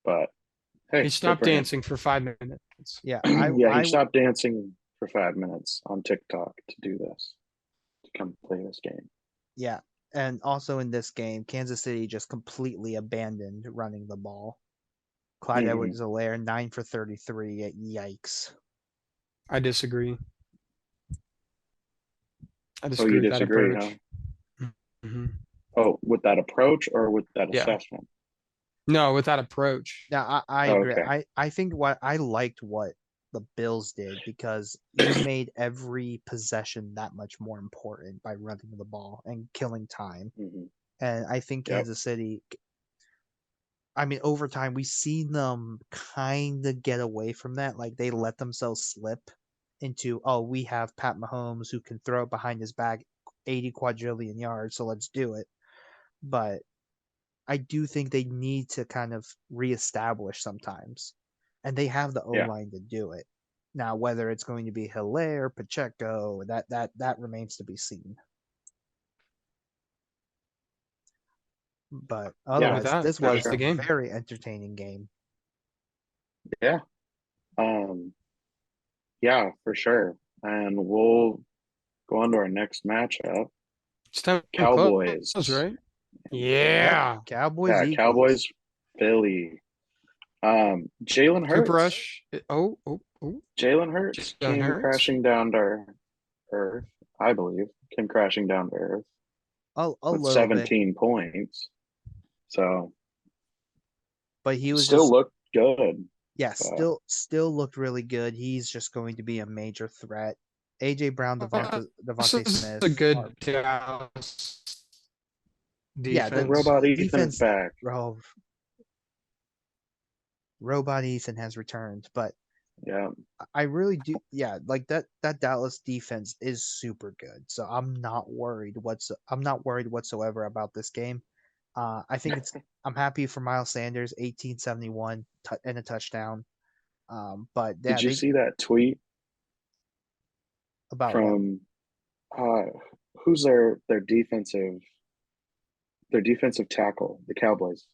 But hey, He good stopped for him. dancing for 5 minutes. Yeah, Yeah, he stopped dancing for 5 minutes on TikTok to do this, to come play this game. yeah, and also in this game, Kansas City just completely abandoned running the ball. Clyde Mhm. Edwards-Helaire 9 for 33. Yikes. I disagree. I Oh, disagree you with that disagree, approach. huh? hmm Oh, with that approach or with that Yeah. assessment? No, with that approach. Yeah, I Oh, agree. okay. I think what I liked what the Bills did because you made every possession that much more important by running the ball and killing time. hmm And I think Yep. Kansas City, I mean, over time, we've seen them kind of get away from that. Like they let themselves slip into, oh, we have Pat Mahomes who can throw it behind his back 80 quadrillion yards, so let's do it. But I do think they need to kind of reestablish sometimes. And they have the O Yeah. line to do it. Now, whether it's going to be Hilaire, Pacheco, that remains to be seen. But Yeah, With otherwise, that, this that was was a the game. very entertaining game. Yeah. Yeah, for sure. And we'll go on to our next matchup. It's time to Cowboys. close, right? Yep. Yeah. Cowboys, Yeah, Eagles. Cowboys, Philly. Jalen Cooper Hurts. Rush. Oh. Jalen Hurts Jalen came Hurts. crashing down to earth, I believe. Came crashing down to earth A with little bit. 17 points. So But he was still just looked good. yeah, still looked really good. He's just going to be a major threat. AJ Brown, This Devontae is Smith. a good Dallas Yeah, the defense. Robot Ethan is defense. back. Robot Ethan has returned, but Yeah. I really do. Yeah, like that Dallas defense is super good. So I'm not worried whatsoever about this game. I think I'm happy for Miles Sanders, 1871 and a touchdown. But yeah, Did you see that tweet about what? from who's their defensive tackle, the Cowboys?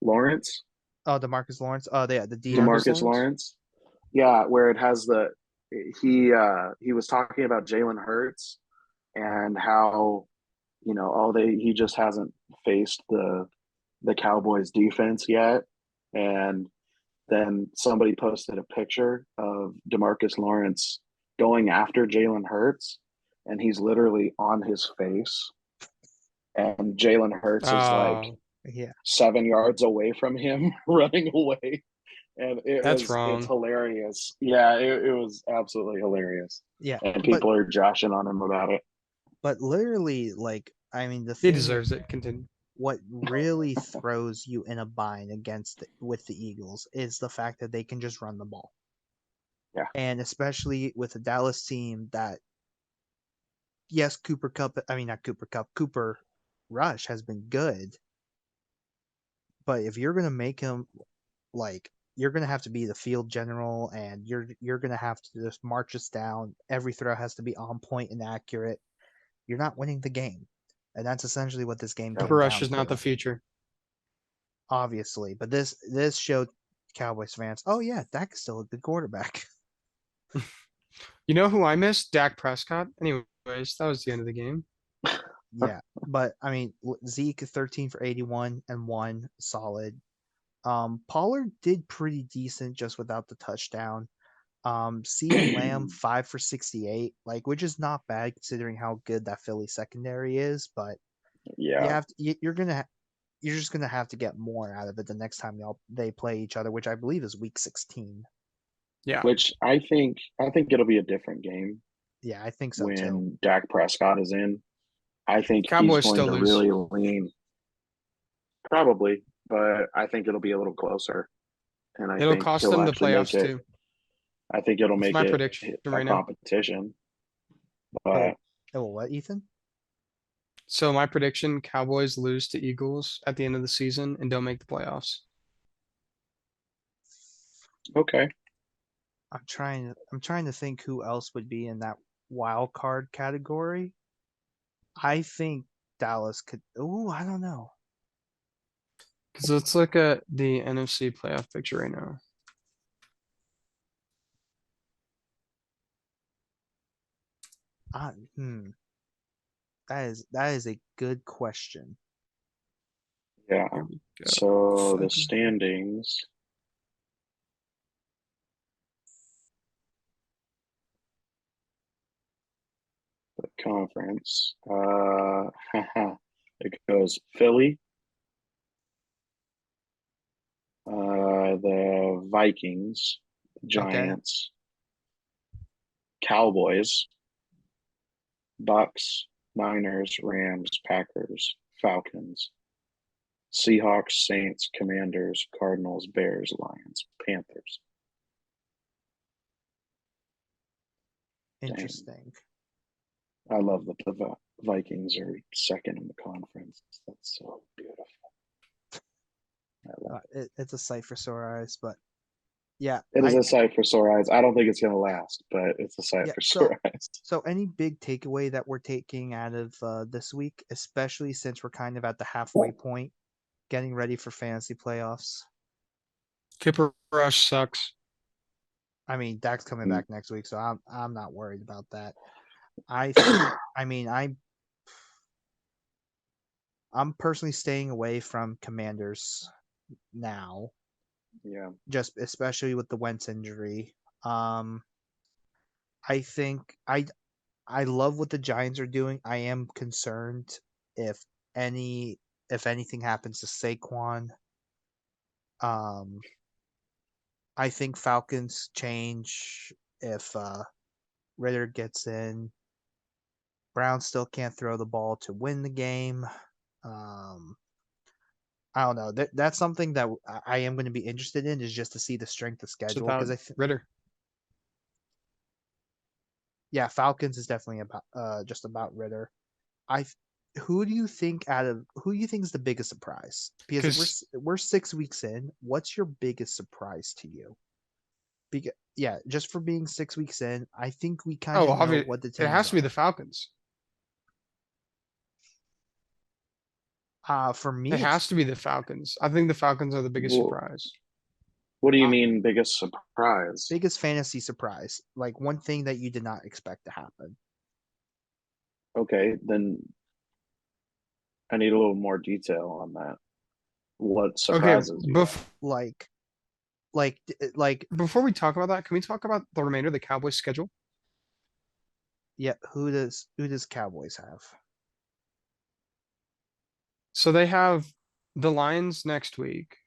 Lawrence? Oh, DeMarcus Lawrence. Oh, yeah, the D. DeMarcus Lawrence? Yeah, where it has he was talking about Jalen Hurts and how, he just hasn't faced the Cowboys defense yet. And then somebody posted a picture of DeMarcus Lawrence going after Jalen Hurts, and he's literally on his face. And Jalen Hurts is like Yeah. 7 yards away from him, running away. And That's it's wrong. hilarious. Yeah, it was absolutely hilarious. Yeah. And people are joshing on him about it. But literally, like, I mean, He deserves it. Continue. What really throws you in a bind with the Eagles is the fact that they can just run the ball. Yeah. And especially with the Dallas team that, yes, Cooper Rush has been good. But if you're going to make him, like, you're going to have to be the field general and you're going to have to just march us down. Every throw has to be on point and accurate. You're not winning the game. And that's essentially what this game came Cooper Rush down is not to. the future. Obviously, but this showed Cowboys fans, oh yeah, Dak's still a good quarterback. You know who I missed? Dak Prescott. Anyways, that was the end of the game. Yeah, but I mean, Zeke 13 for 81 and 1, solid. Pollard did pretty decent just without the touchdown. CeeDee Lamb 5 for 68, like, which is not bad considering how good that Philly secondary is, but Yeah. you're just gonna have to get more out of it the next time they play each other, which I believe is week 16. Yeah. Which I think it'll be a different game. Yeah, I think so when too. Dak Prescott is in. I think Cowboys he's going still to lose. really lean. Probably, but I think it'll be a little closer. And I It'll think cost he'll them the actually make playoffs it. too. I think it'll That's make my it prediction a right now. competition. But What, Ethan? So my prediction: Cowboys lose to Eagles at the end of the season and don't make the playoffs. okay. I'm trying to think who else would be in that wild card category, I think Dallas could. Ooh, I don't know. Because let's look at the NFC playoff picture right now. I, hmm. That is a good question. Yeah. Here we go. So the Fucking- standings. The conference. It goes Philly, the Vikings, Giants, Cowboys, Bucks, Niners, Rams, Packers, Falcons, Seahawks, Saints, Commanders, Cardinals, Bears, Lions, Panthers. Interesting. I love that the Vikings are second in the conference. That's so beautiful. I love It's a sight for sore eyes, but yeah, it. It is a sight for sore eyes. I don't think it's going to last, but it's a sight for sore eyes. So any big takeaway that we're taking out of this week, especially since we're kind of at the halfway point, getting ready for fantasy playoffs? Kipper Rush sucks. I mean, Dak's coming Mm. back next week, so I'm not worried about that. I'm personally staying away from Commanders now, Yeah. just especially with the Wentz injury. I think I love what the Giants are doing. I am concerned if anything happens to Saquon. I think Falcons change if Ritter gets in. Browns still can't throw the ball to win the game. I don't know. That's something that I am going to be interested in, is just to see the strength of It's schedule, without because I think Ritter. yeah, Falcons is definitely about just about Ritter. I who do you think is the biggest surprise? Because Because we're 6 weeks in. What's your biggest surprise to you? Because yeah, just for being 6 weeks in, I think we kind of know what the it teams has to be the are. Falcons. For me, It it's has to be the Falcons. I think the Falcons are the biggest Well, surprise. what do you Uh, mean, biggest surprise? biggest fantasy surprise, like one thing that you did not expect to happen. Okay, then I need a little more detail on that. What Okay, surprises you? Like, like before we talk about that, can we talk about the remainder of the Cowboys schedule? yeah. Who does Cowboys have? So they have the Lions next week,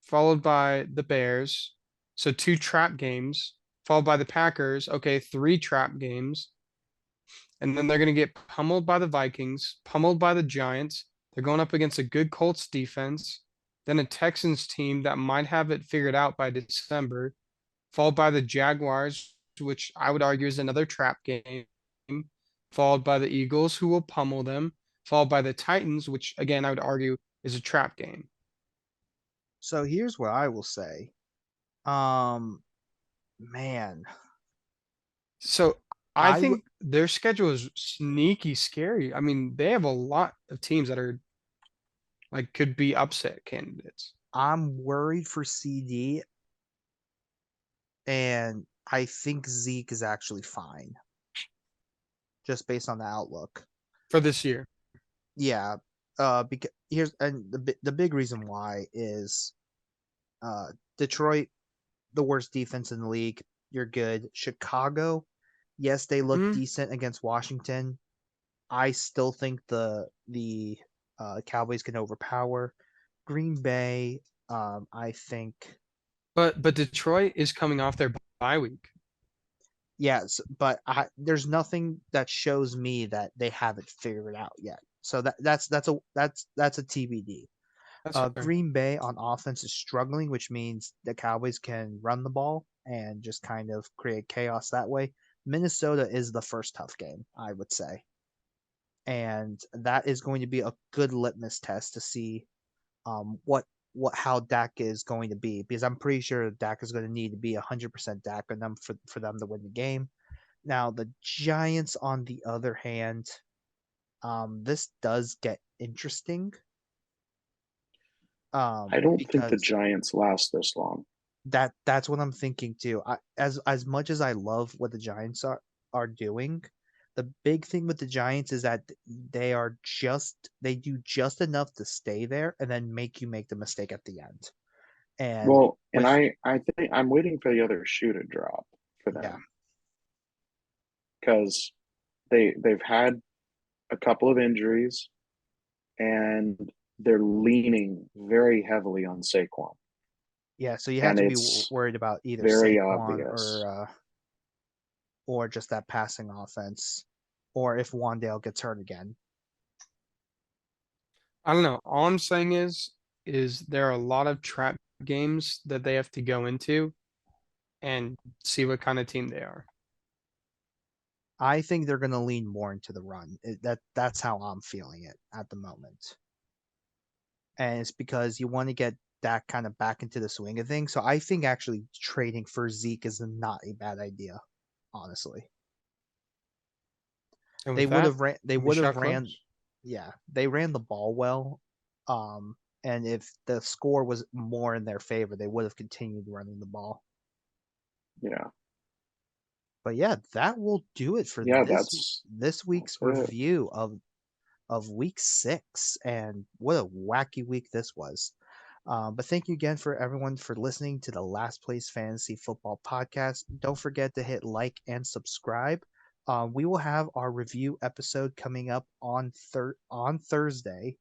followed by the Bears. So 2 trap games, followed by the Packers. Okay, 3 trap games. And then they're going to get pummeled by the Vikings, pummeled by the Giants. They're going up against a good Colts defense, then a Texans team that might have it figured out by December, followed by the Jaguars, which I would argue is another trap game, followed by the Eagles, who will pummel them, followed by the Titans, which again I would argue is a trap game. So here's what I will say. Man, So I I w- think their schedule is sneaky scary. I mean, they have a lot of teams that are like could be upset candidates. I'm worried for CD, and I think Zeke is actually fine, just based on the outlook. For this year. Yeah. Because here's and the big reason why is, Detroit, the worst defense in the league. You're good. Chicago, yes, they look Mhm. decent against Washington. I still think the Cowboys can overpower Green Bay. I think But Detroit is coming off their bye week. yes, but there's nothing that shows me that they haven't figured it out yet. So that's a TBD. That's fair. Green Bay on offense is struggling, which means the Cowboys can run the ball and just kind of create chaos that way. Minnesota is the first tough game, I would say. And that is going to be a good litmus test to see what how Dak is going to be, because I'm pretty sure Dak is going to need to be 100% Dak for them to win the game. Now the Giants, on the other hand, this does get interesting. I don't think the Because Giants last this long. that's what I'm thinking too. As much as I love what the Giants are doing, the big thing with the Giants is that they do just enough to stay there and then make you make the mistake at the end. And Well, and with I think I'm waiting for the other shoe to drop for yeah, them because they've had a couple of injuries and they're leaning very heavily on Saquon, yeah, so you have and to be it's worried about either very Saquon obvious. or just that passing offense, or if Wandale gets hurt again. I don't know. All I'm saying is there are a lot of trap games that they have to go into and see what kind of team they are. I think they're going to lean more into the run. That's how I'm feeling it at the moment. And it's because you want to get that kind of back into the swing of things. So I think actually trading for Zeke is not a bad idea, honestly. And They with would that, have ran they we would have shot ran close. yeah, they ran the ball well. And if the score was more in their favor, they would have continued running the ball. Yeah, But yeah, that will do it for yeah, this week's it. review of week 6, and what a wacky week this was. But thank you again for everyone for listening to the Last Place Fantasy Football Podcast. Don't forget to hit like and subscribe. We will have our review episode coming up on Thursday,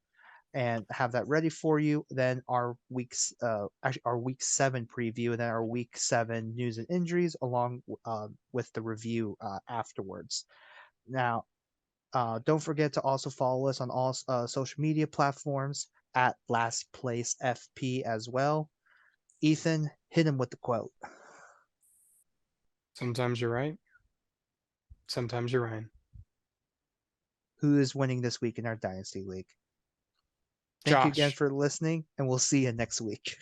and have that ready for you. Then our week 7 preview, and then our week 7 news and injuries, along with the review afterwards. Now, don't forget to also follow us on all social media platforms at Last Place FP as well. Ethan, hit him with the quote. Sometimes you're right. Sometimes you're right. Who is winning this week in our Dynasty League? Thank you again Josh. for listening, and we'll see you next week.